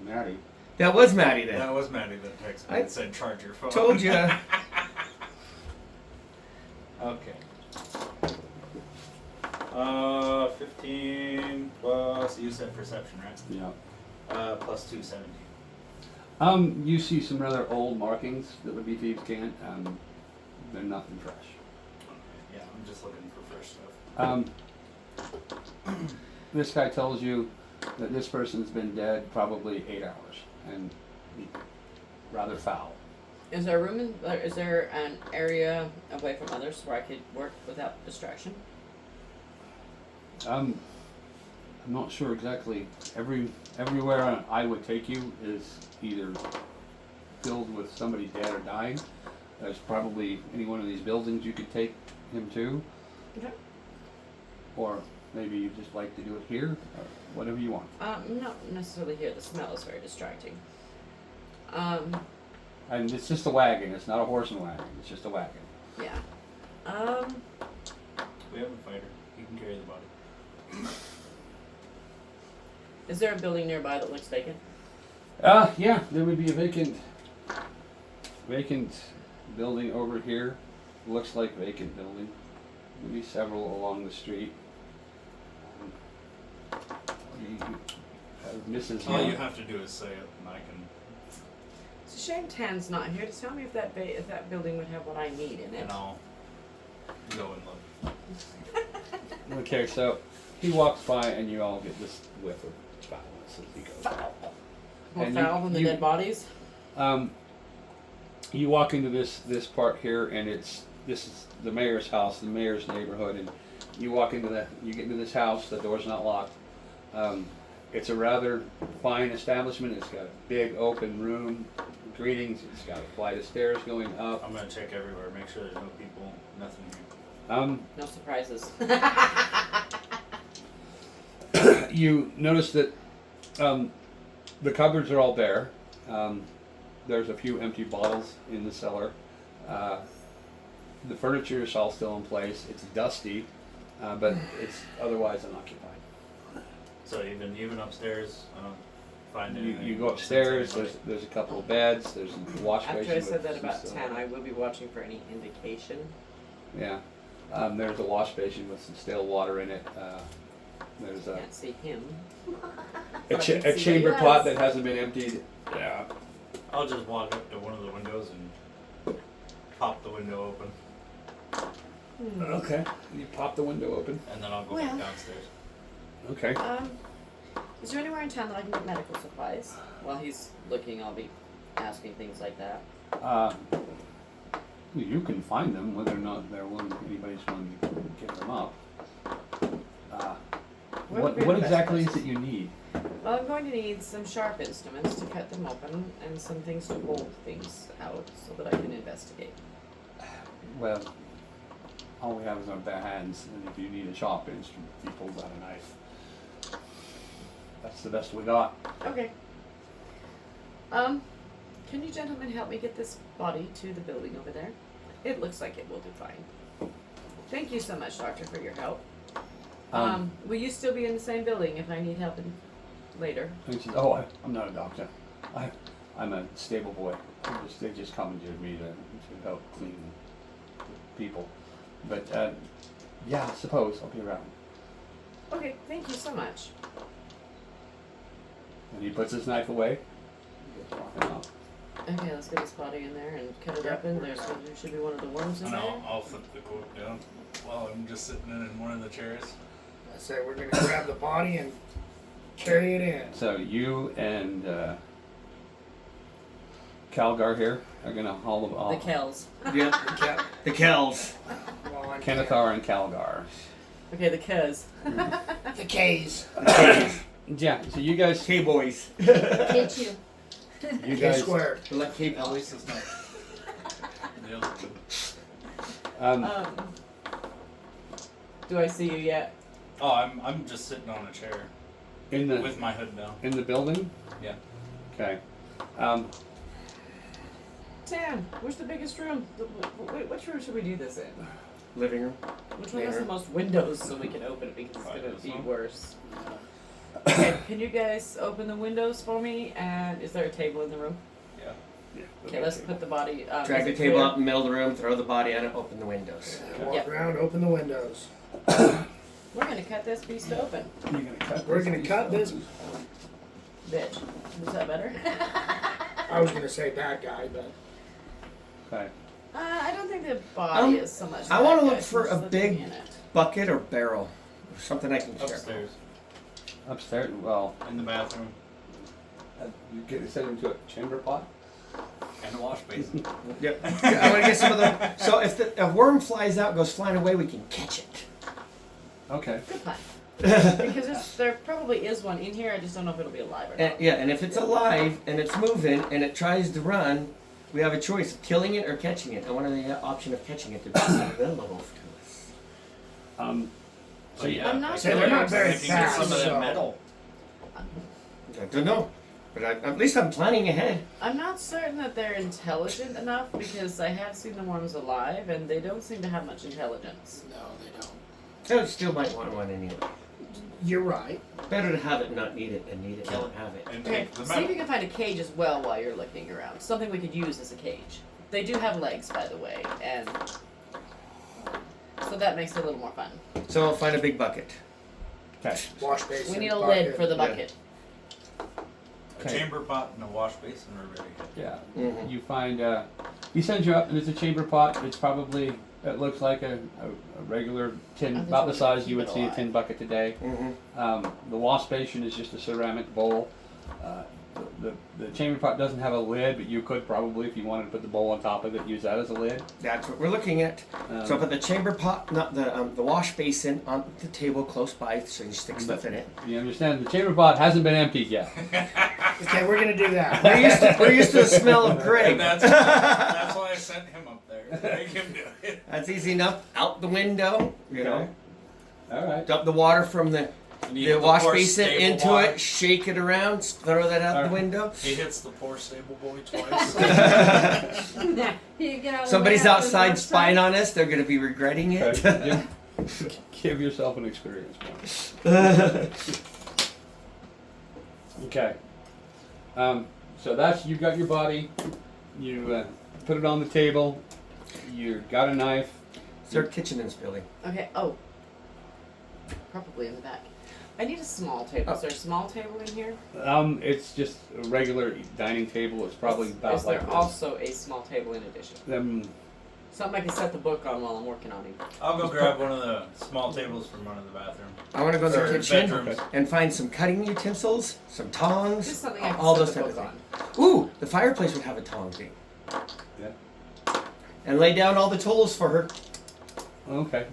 Speaker 1: Maddie.
Speaker 7: That was Maddie then.
Speaker 4: That was Maddie that texted me
Speaker 7: I
Speaker 4: and said charge your phone.
Speaker 7: Told ya.
Speaker 4: Okay. 15 plus, you said perception, right?
Speaker 1: Yeah.
Speaker 4: Plus 2, 17.
Speaker 1: You see some rather old markings that would be thieves' cant. They're nothing fresh.
Speaker 4: Yeah, I'm just looking for fresh stuff.
Speaker 1: This guy tells you that this person's been dead probably 8 hours and rather foul.
Speaker 3: Is there room in, is there an area away from others where I could work without distraction?
Speaker 1: I'm not sure exactly. Everywhere I would take you is either filled with somebody dead or dying. There's probably any one of these buildings you could take him to.
Speaker 3: Okay.
Speaker 1: Or maybe you just like to do it here, or whatever you want.
Speaker 3: Not necessarily here. The smell is very distracting.
Speaker 1: And it's just a wagon. It's not a horse and wagon. It's just a wagon.
Speaker 3: Yeah.
Speaker 8: We have a fighter. He can carry the body.
Speaker 3: Is there a building nearby that looks vacant?
Speaker 1: Yeah, there would be a vacant building over here. Looks like vacant building. Maybe several along the street. Mrs.
Speaker 8: All you have to do is say it, and I can.
Speaker 3: It's a shame Tan's not here to tell me if that building would have what I need in it.
Speaker 8: And I'll go and look.
Speaker 1: Okay, so he walks by and you all get this whiff of foulness as he goes.
Speaker 3: More
Speaker 1: And
Speaker 3: foul than the dead bodies?
Speaker 1: You walk into this part here, and this is the mayor's house, the mayor's neighborhood, and you get into this house. The door's not locked. It's a rather fine establishment. It's got a big open room, greetings. It's got a flight of stairs going up.
Speaker 8: I'm gonna check everywhere, make sure there's no people, nothing here.
Speaker 3: No surprises.
Speaker 1: You notice that the cupboards are all bare. There's a few empty bottles in the cellar. The furniture is all still in place. It's dusty, but it's otherwise unoccupied.
Speaker 8: So even upstairs, I don't find anything.
Speaker 1: You go upstairs. There's a couple of beds. There's a wash basin.
Speaker 3: After I said
Speaker 1: with
Speaker 3: that
Speaker 1: some
Speaker 3: about
Speaker 1: silver.
Speaker 3: 10, I will be watching for any indication.
Speaker 1: Yeah. There's a wash basin with some stale water in it. There's a
Speaker 3: Can't see him.
Speaker 1: a
Speaker 3: But I can see
Speaker 1: chamber
Speaker 3: what he
Speaker 1: pot
Speaker 3: does.
Speaker 1: that hasn't been emptied. Yeah.
Speaker 8: I'll just walk up to one of the windows and pop the window open,
Speaker 1: Okay. You pop the window open.
Speaker 8: and then I'll go
Speaker 3: Well.
Speaker 8: back downstairs.
Speaker 1: Okay.
Speaker 3: Is there anywhere in town that I can get medical supplies? While he's looking, I'll be asking things like that.
Speaker 1: You can find them, whether or not anybody's willing to give them up.
Speaker 3: Where would be
Speaker 1: What
Speaker 3: the best
Speaker 1: exactly is
Speaker 3: place?
Speaker 1: it you need?
Speaker 3: Well, I'm going to need some sharp instruments to cut them open and some things to hold things out so that I can investigate.
Speaker 1: Well, all we have is our bare hands, and if you need a sharp instrument, he pulls out a knife. That's the best we got.
Speaker 3: Okay. Can you gentlemen help me get this body to the building over there? It looks like it will do fine. Thank you so much, Doctor, for your help. Will you still be in the same building if I need help later?
Speaker 1: And he says, I'm not a doctor. I'm a stable boy. They just commandeered me to help clean people. But, yeah, I suppose I'll be around.
Speaker 3: Okay, thank you so much.
Speaker 1: And he puts his knife away. He goes walking off.
Speaker 3: Okay, let's get this body in there and cut it open. There should be one of the worms in
Speaker 8: And
Speaker 3: there.
Speaker 8: I'll flip the coat down while I'm just sitting in one of the chairs.
Speaker 5: I say we're gonna grab the body and carry it in.
Speaker 1: So you and Calgar here are gonna haul them off.
Speaker 3: The Kells.
Speaker 7: Yeah, the Kells.
Speaker 5: Well, I'm
Speaker 1: Kenethar and Calgar.
Speaker 3: Okay, the Kez.
Speaker 5: the K's.
Speaker 1: Yeah. So you guys,
Speaker 7: K-boys.
Speaker 6: K2.
Speaker 1: you
Speaker 5: K
Speaker 1: guys,
Speaker 5: squared.
Speaker 7: We're like K-boys.
Speaker 8: At least it's not. Nailed it.
Speaker 3: Do I see you yet?
Speaker 8: Oh, I'm just sitting on a chair
Speaker 1: in the
Speaker 8: with my hood down.
Speaker 1: in the building.
Speaker 8: Yeah.
Speaker 1: Okay.
Speaker 3: Tam, where's the biggest room? Which room should we do this in?
Speaker 7: Living room.
Speaker 3: Which one has the most windows so we can open it because it's
Speaker 8: Probably
Speaker 3: gonna
Speaker 8: this
Speaker 3: be
Speaker 8: one.
Speaker 3: worse. Okay, can you guys open the windows for me? And is there a table in the room?
Speaker 8: Yeah.
Speaker 3: Okay, let's put the body.
Speaker 7: Drag
Speaker 3: is
Speaker 7: the
Speaker 3: it
Speaker 7: table
Speaker 3: clear?
Speaker 7: up in the middle of the room, throw the body on it, open the windows.
Speaker 5: Walk
Speaker 3: Yep.
Speaker 5: around, open the windows.
Speaker 3: We're gonna cut this beast open,
Speaker 1: You're gonna cut.
Speaker 5: We're gonna cut this.
Speaker 3: bitch. Is that better?
Speaker 5: I was gonna say bad guy, but
Speaker 1: Okay.
Speaker 3: I don't think the body is so much.
Speaker 7: I want
Speaker 3: that
Speaker 7: to look
Speaker 3: guy,
Speaker 7: for
Speaker 3: so
Speaker 7: a
Speaker 3: there's
Speaker 7: big
Speaker 3: nothing in it.
Speaker 7: bucket or barrel. Or something I can carry.
Speaker 8: Upstairs
Speaker 1: Upstairs. Well,
Speaker 8: in the bathroom
Speaker 1: you get set into a chamber pot.
Speaker 8: and a wash basin.
Speaker 7: Yep. I want to get some of the. So if a worm flies out, goes flying away, we can catch it.
Speaker 1: Okay.
Speaker 3: Good plan. Because there probably is one in here. I just don't know if it'll be alive or not.
Speaker 7: And, yeah, and if it's alive and it's moving and it tries to run, we have a choice of killing it or catching it. I want the option of catching it to be available to us.
Speaker 8: But yeah,
Speaker 3: I'm not
Speaker 8: I
Speaker 5: sure.
Speaker 8: feel
Speaker 5: They're
Speaker 8: like
Speaker 5: not very
Speaker 8: if you get some of
Speaker 5: fast,
Speaker 8: that
Speaker 5: so-
Speaker 8: metal.
Speaker 7: I don't know, but at least I'm planning ahead.
Speaker 3: I'm not certain that they're intelligent enough because I have seen the worms alive and they don't seem to have much intelligence.
Speaker 1: No, they don't.
Speaker 7: I still might want one anyway.
Speaker 5: You're right.
Speaker 7: Better to have it and not need it than need it and not have it.
Speaker 8: And
Speaker 3: Okay,
Speaker 8: take the
Speaker 3: see if
Speaker 8: metal.
Speaker 3: you can find a cage as well while you're looking around. Something we could use as a cage. They do have legs, by the way, and so that makes it a little more fun.
Speaker 7: So I'll find a big bucket.
Speaker 1: Okay.
Speaker 5: Wash basin.
Speaker 3: We need a
Speaker 5: bucket.
Speaker 3: lid for the
Speaker 7: Yeah.
Speaker 3: bucket.
Speaker 4: A
Speaker 1: Okay.
Speaker 4: chamber pot and a wash basin are ready.
Speaker 1: Yeah.
Speaker 7: Mhm.
Speaker 1: You find, he sends you up and it's a chamber pot. It's probably, it looks like a regular tin,
Speaker 3: I just
Speaker 1: about the
Speaker 3: wanna
Speaker 1: size
Speaker 3: keep
Speaker 1: you would
Speaker 3: it
Speaker 1: see a
Speaker 3: alive.
Speaker 1: tin bucket today.
Speaker 7: Mm-hmm.
Speaker 1: The wash basin is just a ceramic bowl. The chamber pot doesn't have a lid, but you could probably, if you wanted to put the bowl on top of it, use that as a lid.
Speaker 7: That's what we're looking at. So I put the chamber pot, not the wash basin, on the table close by, so you stick stuff in it.
Speaker 1: You understand? The chamber pot hasn't been emptied yet.
Speaker 5: Okay, we're gonna do that.
Speaker 7: We're used to the smell of Greg.
Speaker 4: And that's why I sent him up there. To make him do it.
Speaker 7: That's easy enough. Out the window, you know.
Speaker 1: All right.
Speaker 7: Dump the water from the
Speaker 4: And you
Speaker 7: the
Speaker 4: hit
Speaker 7: wash
Speaker 4: poor
Speaker 7: basin
Speaker 4: stable
Speaker 7: into
Speaker 4: boy.
Speaker 7: it, shake it around, throw that out the
Speaker 1: Alright.
Speaker 7: window.
Speaker 4: He hits the poor stable boy twice.
Speaker 6: You get out of the
Speaker 7: Somebody's
Speaker 6: way after the
Speaker 7: outside
Speaker 6: first
Speaker 7: spying
Speaker 6: time.
Speaker 7: on us. They're going to be regretting it.
Speaker 1: Okay. Give yourself an experience point. Okay. So that's, you've got your body. You put it on the table. You got a knife.
Speaker 7: It's our kitchen in this building.
Speaker 3: Okay, oh. Probably in the back. I need a small table. Is there a small table in here?
Speaker 1: It's just a regular dining table. It's probably about
Speaker 3: Is
Speaker 1: like
Speaker 3: there
Speaker 1: this.
Speaker 3: also a small table in addition? Something I can set the book on while I'm working on it.
Speaker 4: I'll go grab one of the small tables from one of the bathrooms.
Speaker 7: I want to go in the
Speaker 4: Or
Speaker 7: kitchen
Speaker 4: bedrooms.
Speaker 7: and find some cutting utensils, some tongs,
Speaker 3: Just something I can
Speaker 7: all
Speaker 3: set
Speaker 7: those
Speaker 3: the
Speaker 7: type of
Speaker 3: book
Speaker 7: things.
Speaker 3: on.
Speaker 7: Ooh, the fireplace would have a tong thing.
Speaker 1: Yeah.
Speaker 7: And lay down all the tools for her.
Speaker 1: Okay.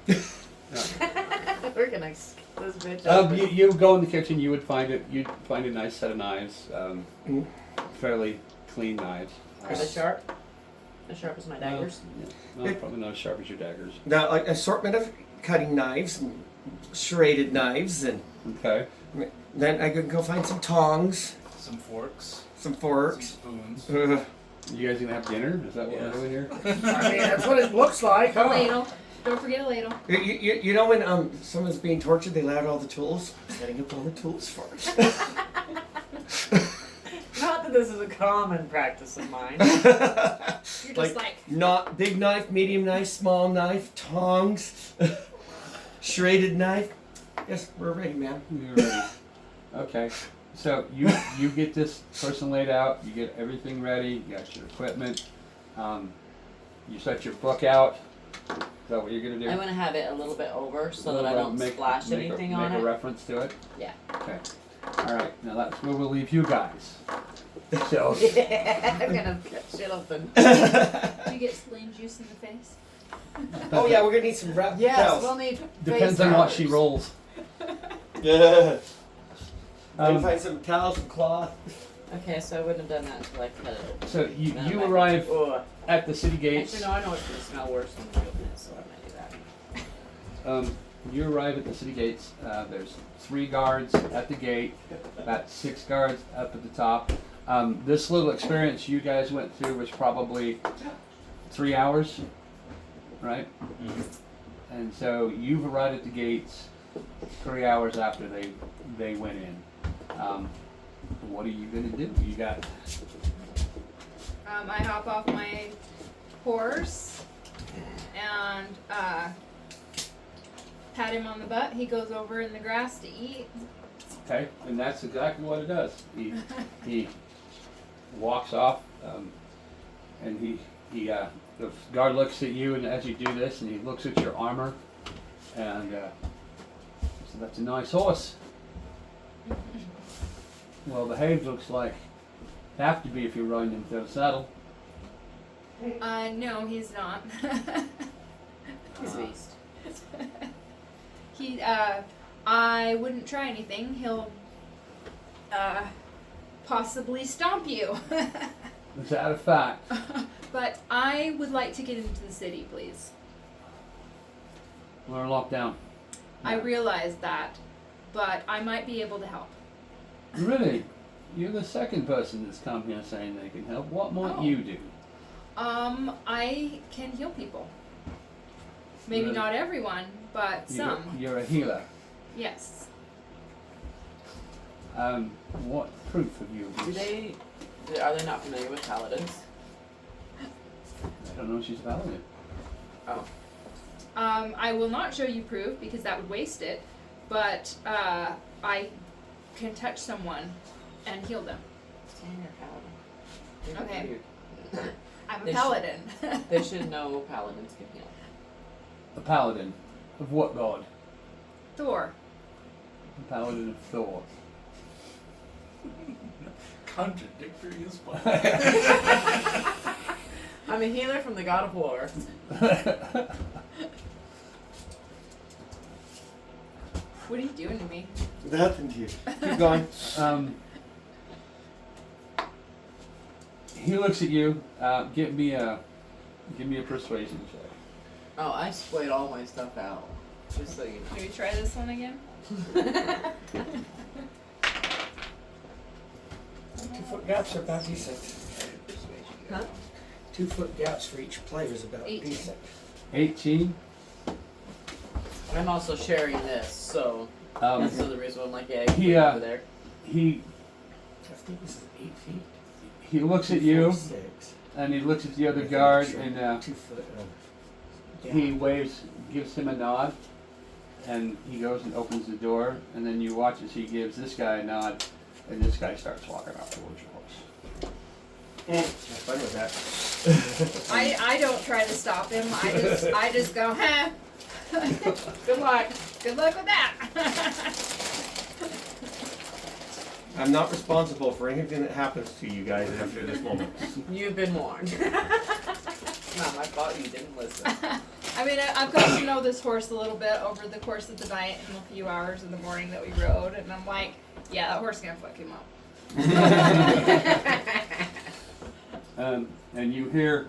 Speaker 3: We're gonna skip this bitch over.
Speaker 1: You go in the kitchen. You would find it. You'd find a nice set of knives.
Speaker 7: Mm.
Speaker 1: Fairly clean knives.
Speaker 3: Are they sharp? As sharp as my daggers?
Speaker 1: No, probably not as sharp as your daggers.
Speaker 7: Now, like assortment of cutting knives and serrated knives, and
Speaker 1: Okay.
Speaker 7: then I could go find some tongs,
Speaker 4: Some forks.
Speaker 7: some
Speaker 4: Some
Speaker 7: forks.
Speaker 4: spoons.
Speaker 1: You guys gonna have dinner? Is that what
Speaker 4: Yes.
Speaker 1: we're doing here?
Speaker 5: I mean, that's what it looks like.
Speaker 6: A
Speaker 5: Huh?
Speaker 6: ladle. Don't forget a ladle.
Speaker 7: You know when someone's being tortured, they lay out all the tools, setting up all the tools for it.
Speaker 3: Not that this is a common practice of mine.
Speaker 6: You're just like
Speaker 7: not big knife, medium knife, small knife, tongs, serrated knife. Yes, we're ready, man.
Speaker 1: You're ready. Okay. So you get this person laid out. You get everything ready. You got your equipment. You set your book out. Is that what you're gonna do?
Speaker 3: I'm gonna have it a little bit over so that I
Speaker 1: Well,
Speaker 3: don't
Speaker 1: make-
Speaker 3: splash
Speaker 1: make
Speaker 3: anything
Speaker 1: a,
Speaker 3: on
Speaker 1: make
Speaker 3: it.
Speaker 1: a reference to it.
Speaker 3: Yeah.
Speaker 1: Okay. All right. Now that's where we'll leave you guys. So
Speaker 3: Yeah, I'm gonna cut shit open.
Speaker 6: do you get lame juice in the face?
Speaker 7: Oh yeah, we're gonna need some wrap
Speaker 3: Yes,
Speaker 7: towels.
Speaker 3: we'll need
Speaker 1: depends
Speaker 3: face
Speaker 1: on what she
Speaker 3: wrappers.
Speaker 1: rolls.
Speaker 7: Yeah.
Speaker 1: Um,
Speaker 7: find some towels and cloth.
Speaker 3: Okay, so I wouldn't have done that until I cut it open.
Speaker 1: So you
Speaker 3: Then I
Speaker 1: you
Speaker 3: might-
Speaker 1: arrive
Speaker 3: Ugh.
Speaker 1: at the city gates.
Speaker 3: Actually, no, I know it's gonna smell worse when we open it, so I might do that.
Speaker 1: You arrive at the city gates. There's 3 guards at the gate, about 6 guards up at the top. This little experience you guys went through was probably 3 hours, right? And so you've arrived at the gates 3 hours after they went in. What are you gonna do? You got
Speaker 6: I hop off my horse and pat him on the butt. He goes over in the grass to eat.
Speaker 1: okay, and that's exactly what it does. He walks off, and the guard looks at you, and as you do this, and he looks at your armor, and so that's a nice horse. Well behaved, looks like. Have to be if you're riding him without a saddle.
Speaker 6: No, he's not.
Speaker 3: He's a beast.
Speaker 6: He, I wouldn't try anything. He'll, possibly stomp you.
Speaker 1: Is that a fact?
Speaker 6: But I would like to get into the city, please.
Speaker 1: We're locked down.
Speaker 6: I
Speaker 1: Yeah.
Speaker 6: realize that, but I might be able to help.
Speaker 1: Really? You're the second person that's come here saying they can help. What might
Speaker 6: Oh.
Speaker 1: you do?
Speaker 6: I can heal people. Maybe
Speaker 1: Really?
Speaker 6: not everyone, but some.
Speaker 1: You're a healer.
Speaker 6: Yes.
Speaker 1: What proof have you?
Speaker 3: Are they not familiar with paladins?
Speaker 1: I don't know if she's a paladin.
Speaker 3: Oh.
Speaker 6: I will not show you proof because that would waste it, but I can touch someone and heal them.
Speaker 3: You're a paladin.
Speaker 6: Okay.
Speaker 3: Weird.
Speaker 6: I'm a
Speaker 3: They should-
Speaker 6: paladin.
Speaker 3: They should know paladins can heal.
Speaker 1: A paladin of what god?
Speaker 6: Thor.
Speaker 1: A paladin of Thor.
Speaker 8: Contradictory as fuck.
Speaker 3: I'm a healer from the god of war.
Speaker 6: What are you doing to me?
Speaker 7: Nothing to you. Keep going.
Speaker 1: He looks at you. Give me a persuasion check.
Speaker 3: Oh, I splayed all my stuff out. Just so you know.
Speaker 6: Should we try this one again?
Speaker 5: 2 foot gaps are about decent.
Speaker 3: Huh?
Speaker 5: 2 foot gaps for each player is about
Speaker 6: 18.
Speaker 5: decent.
Speaker 1: 18.
Speaker 3: I'm also sharing this, so that's the reason I'm like, yeah, you
Speaker 1: He,
Speaker 3: can over there.
Speaker 1: He
Speaker 5: I think this is 8 feet.
Speaker 1: he looks at you
Speaker 5: 6.
Speaker 1: and he looks at the other guard and
Speaker 5: 2 foot.
Speaker 1: he waves, gives him a nod, and he goes and opens the door, and then you watch as he gives this guy a nod, and this guy starts walking off towards your horse.
Speaker 7: Have fun with that.
Speaker 6: I don't try to stop him. I just go, huh.
Speaker 3: Good luck.
Speaker 6: Good luck with that.
Speaker 7: I'm not responsible for anything that happens to you guys after this moment.
Speaker 3: You've been warned. Not my fault you didn't listen.
Speaker 6: I mean, I've got to know this horse a little bit over the course of the night and a few hours in the morning that we rode, and I'm like, yeah, that horse is gonna fuck him up.
Speaker 1: And you hear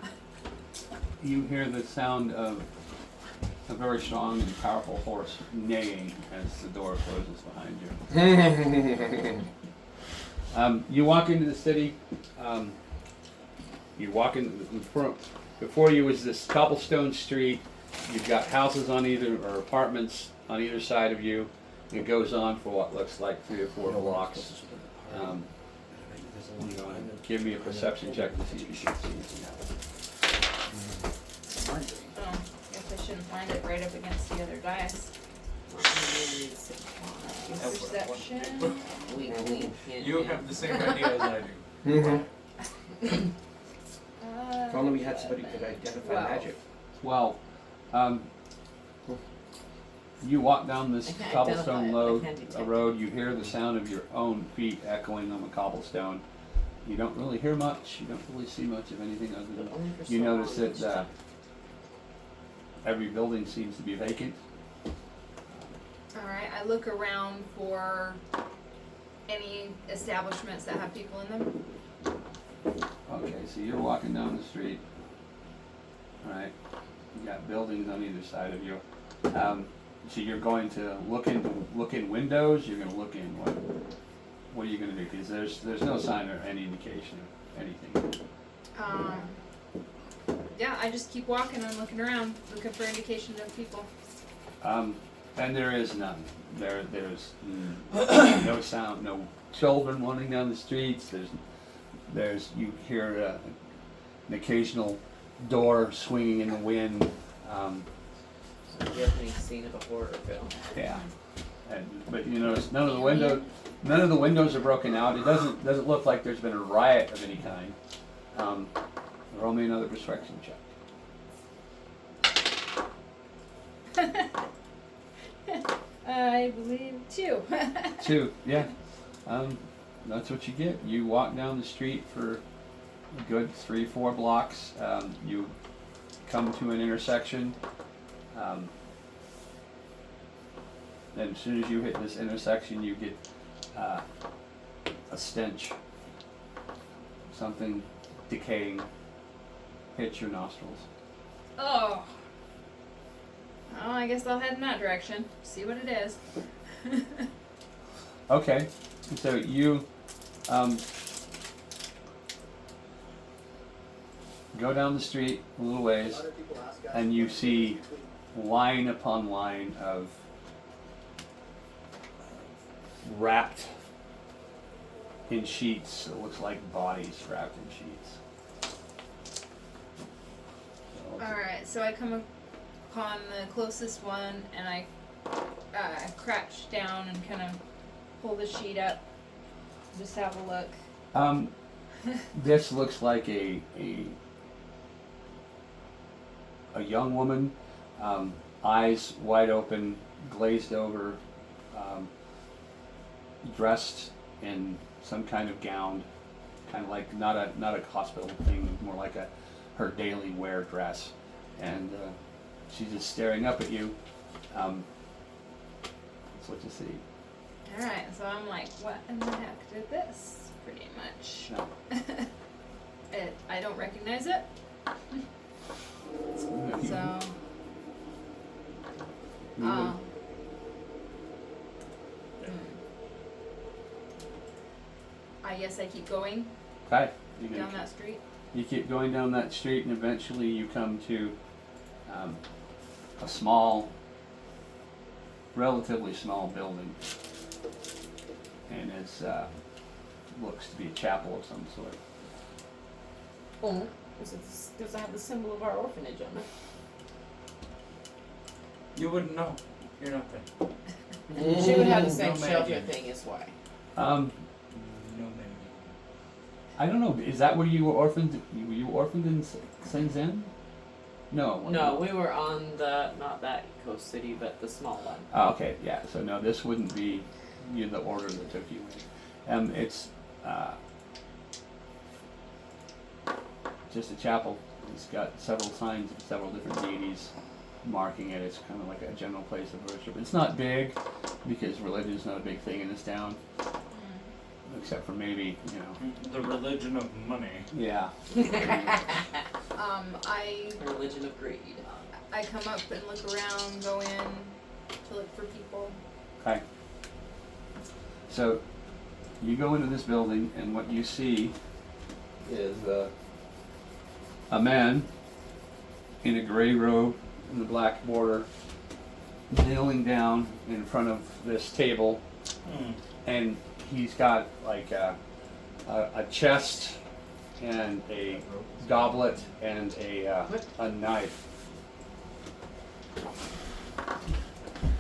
Speaker 1: the sound of a very strong and powerful horse neighing as the door closes behind you. You walk into the city. You walk in front. Before you is this cobblestone street. You've got houses on either, or apartments on either side of you. It goes on for what looks like 3 or 4 blocks. You know, give me a perception check to see if you can see anything else.
Speaker 6: Oh, guess I shouldn't find it right up against the other dice. Perception.
Speaker 4: You have the same idea as I do.
Speaker 7: If only we had somebody who could identify
Speaker 6: Wow.
Speaker 7: magic.
Speaker 1: Well, you walk down this
Speaker 3: I can't
Speaker 1: cobblestone
Speaker 3: identify it. I can't detect
Speaker 1: road. You hear the sound of your own feet echoing on the cobblestone. You don't really hear much. You don't really see much of anything other
Speaker 3: But
Speaker 1: than
Speaker 3: only for
Speaker 1: you
Speaker 3: so
Speaker 1: notice
Speaker 3: long.
Speaker 1: that every building seems to be vacant.
Speaker 6: Alright, I look around for any establishments that have people in them.
Speaker 1: Okay, so you're walking down the street. All right, you got buildings on either side of you. So you're going to look in windows. You're going to look in what are you going to do? Because there's no sign or any indication of anything.
Speaker 6: Yeah, I just keep walking and looking around, looking for indication of people.
Speaker 1: And there is none. There's no sound, no children running down the streets. There's you hear an occasional door swinging in the wind.
Speaker 3: Definitely scene of a horror film.
Speaker 1: Yeah, but you notice none of the windows are broken out. It doesn't look like there's been a riot of any kind. Roll me another persuasion check.
Speaker 6: I believe 2.
Speaker 1: 2, yeah. That's what you get. You walk down the street for a good 3-4 blocks. You come to an intersection. And as soon as you hit this intersection, you get a stench. Something decaying hits your nostrils.
Speaker 6: Oh. Oh, I guess I'll head in that direction. See what it is.
Speaker 1: Okay, so you go down the street a little ways, and you see line upon line of wrapped in sheets. It looks like bodies wrapped in sheets.
Speaker 6: Alright, so I come upon the closest one and I crouch down and kind of pull the sheet up. Just have a look.
Speaker 1: This looks like a young woman, eyes wide open, glazed over, dressed in some kind of gown, kind of like not a hospital thing, more like her daily wear dress, and she's just staring up at you. That's what you see.
Speaker 6: Alright, so I'm like, what in the heck did this? Pretty much.
Speaker 1: No.
Speaker 6: I don't recognize it. So, I guess I keep going
Speaker 1: Okay.
Speaker 6: down that street.
Speaker 1: You keep going down that street, and eventually you come to a small, relatively small building, and it's looks to be a chapel of some sort.
Speaker 3: Oh, does it have the symbol of our orphanage on it?
Speaker 4: You wouldn't know. You're not there.
Speaker 3: She would have the same
Speaker 4: No
Speaker 3: shelter
Speaker 4: magic.
Speaker 3: thing as why.
Speaker 4: No man.
Speaker 1: I don't know. Is that where you were orphaned? Were you orphaned in Shenzhen? No.
Speaker 3: No, we were on not that coast city, but the small one.
Speaker 1: Oh, okay, yeah. So no, this wouldn't be the order that took you in. It's just a chapel. It's got several signs of several different deities marking it. It's kind of like a general place of worship. It's not big because religion is not a big thing in this town, except for maybe
Speaker 4: The religion of money.
Speaker 1: Yeah.
Speaker 3: Religion of greed.
Speaker 6: I come up and look around, go in to look for people.
Speaker 1: Okay. So you go into this building, and what you see is a man in a gray robe with a black border kneeling down in front of this table, and he's got like a chest and a goblet and a knife.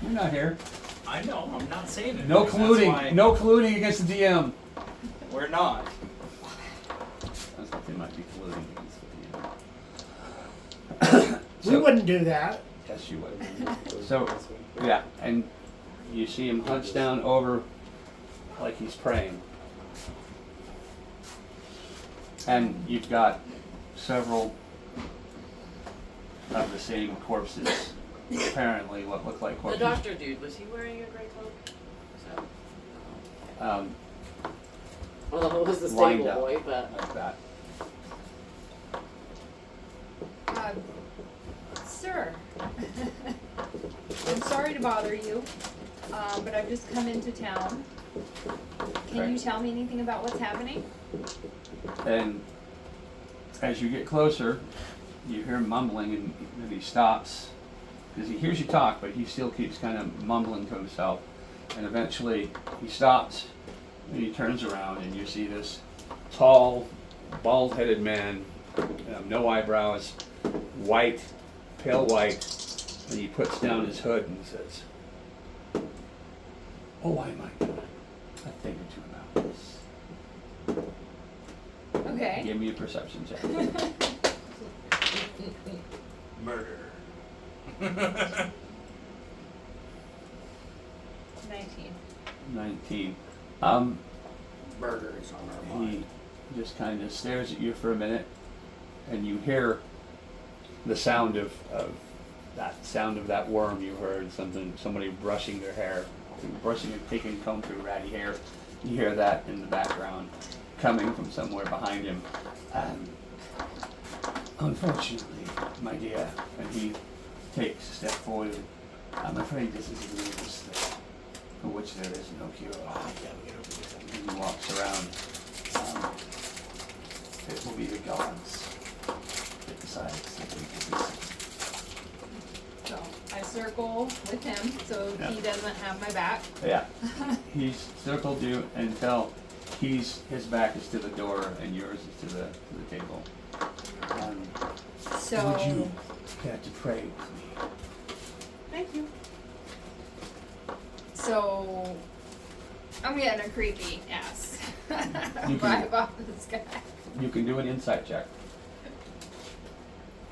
Speaker 1: You're not here.
Speaker 4: I know. I'm not saying it.
Speaker 1: No
Speaker 4: That's
Speaker 1: colluding.
Speaker 4: why
Speaker 1: No colluding against the DM.
Speaker 4: We're not.
Speaker 1: I thought they might be colluding against the DM.
Speaker 5: We wouldn't do that.
Speaker 1: Yes, you would. So, yeah, and you see him hunched down over like he's praying. And you've got several of the same corpses. Apparently, what look like
Speaker 3: The
Speaker 1: corpses.
Speaker 3: doctor dude, was he wearing a gray cloak? So, well, it was the
Speaker 1: lined
Speaker 3: stable
Speaker 1: up
Speaker 3: boy, but
Speaker 1: like that.
Speaker 6: Sir, I'm sorry to bother you, but I've just come into town. Can you tell me anything about what's happening?
Speaker 1: And as you get closer, you hear mumbling, and then he stops because he hears you talk, but he still keeps kind of mumbling to himself. And eventually, he stops and he turns around, and you see this tall, bald-headed man, no eyebrows, white, pale white, and he puts down his hood and says, "Oh, I might know a thing or two about this."
Speaker 6: Okay.
Speaker 1: Give me a perception check.
Speaker 4: Murder.
Speaker 6: 19.
Speaker 1: 19.
Speaker 5: Murder is on our mind.
Speaker 1: He just kind of stares at you for a minute, and you hear the sound of that worm you heard, somebody brushing their hair, taking a comb through ratty hair. You hear that in the background, coming from somewhere behind him. Unfortunately, my dear, and he takes a step forward. I'm afraid this is an illness for which there is no cure. And he walks around. It will be the gods that decide that we can do something.
Speaker 6: So I circle with him so
Speaker 1: Yeah.
Speaker 6: he doesn't have my back.
Speaker 1: Yeah. He's circled you until his back is to the door and yours is to the table.
Speaker 6: So
Speaker 1: Would you care to pray with me?
Speaker 3: Thank you.
Speaker 6: So I'm getting a creepy ass
Speaker 1: You can-
Speaker 6: vibe off this guy.
Speaker 1: You can do an insight check.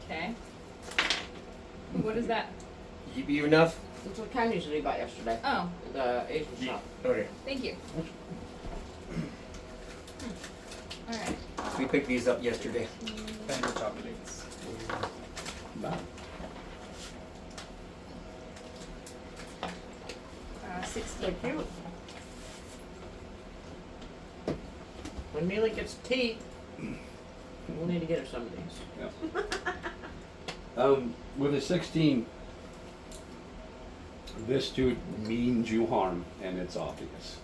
Speaker 6: Okay. What is that?
Speaker 7: Keep you enough?
Speaker 3: That's what Cam usually bought yesterday.
Speaker 6: Oh,
Speaker 3: The Asian shop.
Speaker 7: Okay.
Speaker 6: thank you. Alright.
Speaker 7: We picked these up yesterday.
Speaker 4: Banjo chocolates.
Speaker 1: Bye.
Speaker 6: 16.
Speaker 3: Thank you. When Mealy gets teeth, we'll need to get her some of these.
Speaker 1: With a 16, this dude means you harm, and it's obvious.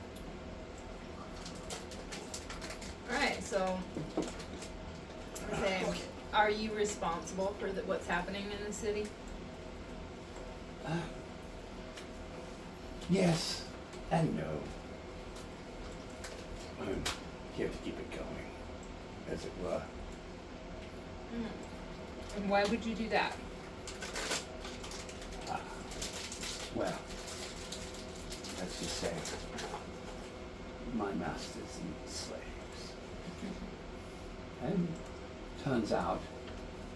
Speaker 6: Alright, so I say, are you responsible for what's happening in the city?
Speaker 1: Yes and no. You have to keep it going, as it were.
Speaker 6: And why would you do that?
Speaker 1: Well, let's just say my masters need slaves. And turns out,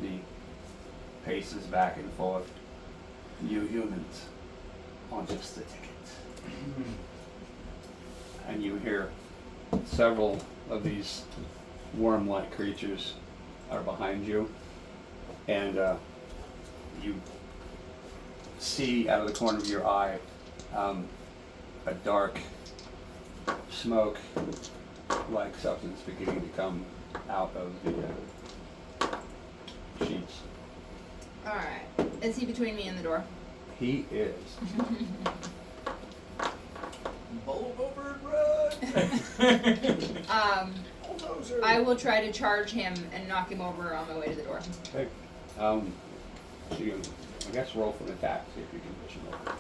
Speaker 1: he paces back and forth, you humans are just the ticket. And you hear several of these worm-like creatures are behind you, and you see out of the corner of your eye a dark smoke-like substance beginning to come out of the sheets.
Speaker 6: Alright. Is he between me and the door?
Speaker 1: He is.
Speaker 4: Bolt over and run!
Speaker 6: I will try to charge him and knock him over on my way to the door.
Speaker 1: Okay. So you, I guess, roll for an attack, see if you can push him over.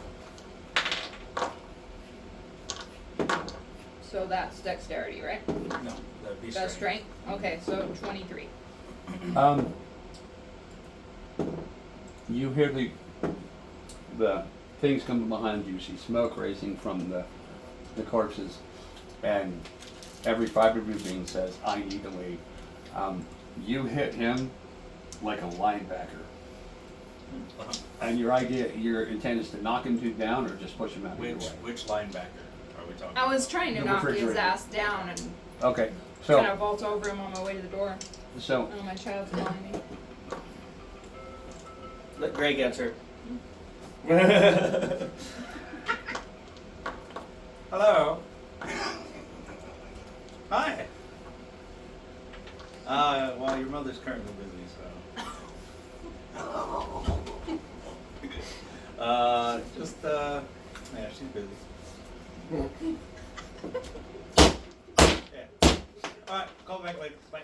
Speaker 6: So that's dexterity, right?
Speaker 4: No, that'd be
Speaker 6: That's strength? Okay, so 23.
Speaker 1: You hear the things coming behind you. You see smoke racing from the corpses, and every fiber of your being says, "I need to leave." You hit him like a linebacker, and your intent is to knock him down or just push him out of your way.
Speaker 4: Which linebacker are we talking
Speaker 6: I was trying to
Speaker 1: The
Speaker 6: knock his
Speaker 1: refrigerator.
Speaker 6: ass down and
Speaker 1: Okay,
Speaker 6: kind
Speaker 1: so
Speaker 6: of vault over him on my way to the door.
Speaker 1: so
Speaker 6: Oh, my child's calling me.
Speaker 7: Let Greg answer.
Speaker 4: Hello. Hi. Well, your mother's currently busy, so. Yeah, she's busy. Yeah. Alright, call back later. Bye.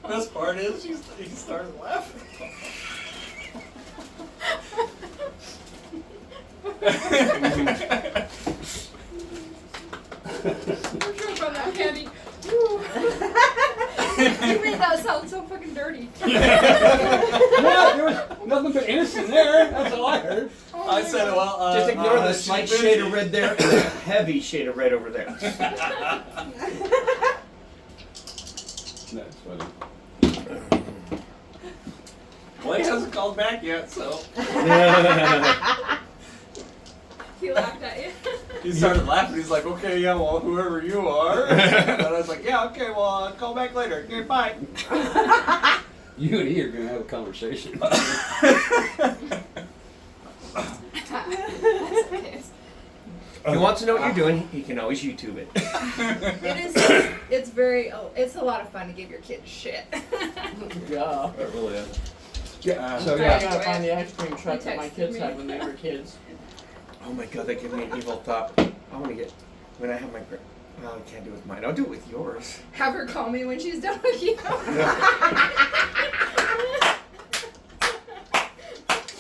Speaker 4: Best part is he started laughing.
Speaker 6: We're sure about that, Candy. You made that sound so fucking dirty.
Speaker 1: yeah, there was nothing but innocent there. That's all I heard.
Speaker 6: Oh
Speaker 4: I
Speaker 6: my
Speaker 4: said,
Speaker 6: God.
Speaker 4: well,
Speaker 7: Just ignore the
Speaker 4: she's
Speaker 7: slight
Speaker 4: busy.
Speaker 7: shade of red there and the heavy shade of red over there.
Speaker 1: That's funny.
Speaker 4: Well, he hasn't called back yet, so.
Speaker 6: He laughed at you.
Speaker 4: He started laughing. He's like, okay, yeah, well, whoever you are. And I was like, yeah, okay, well, call back later. Okay, bye.
Speaker 1: You and he are gonna have a conversation.
Speaker 7: If he wants to know what you're doing, he can always YouTube it.
Speaker 6: It's it's a lot of fun to give your kids shit.
Speaker 10: Yeah.
Speaker 8: It really is.
Speaker 1: Yeah. So
Speaker 10: I
Speaker 1: yeah.
Speaker 10: gotta find the ice cream truck
Speaker 6: He
Speaker 10: that my
Speaker 6: texted
Speaker 10: kids
Speaker 6: me.
Speaker 10: had when they were kids.
Speaker 7: Oh my god, that gave me an evil thought. I want to get when I have my. Well, I can't do it with mine. I'll do it with yours.
Speaker 6: Have her call me when she's done with you.
Speaker 7: Can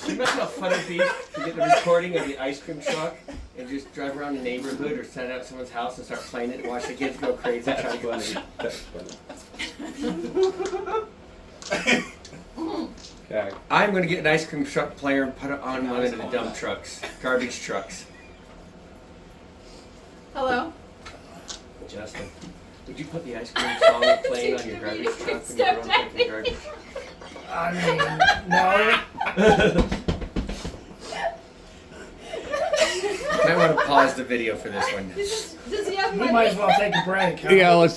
Speaker 7: you imagine how fun it'd be to get the recording of the ice cream truck and just drive around the neighborhood or stand at someone's house and start playing it and watch the kids go crazy?
Speaker 1: That's
Speaker 7: trying to
Speaker 1: funny. That's funny. Okay.
Speaker 7: I'm going to get an ice cream truck player and put it on one of the dump trucks, garbage trucks.
Speaker 6: Hello.
Speaker 7: Justin, would you put the ice cream song playing on your garbage truck when you're around taking garbage?
Speaker 5: I mean, no.
Speaker 7: Might want to pause the video for this one.
Speaker 6: Does he have
Speaker 5: We
Speaker 6: money?
Speaker 5: might as well take a break. Huh?
Speaker 1: Yeah, let's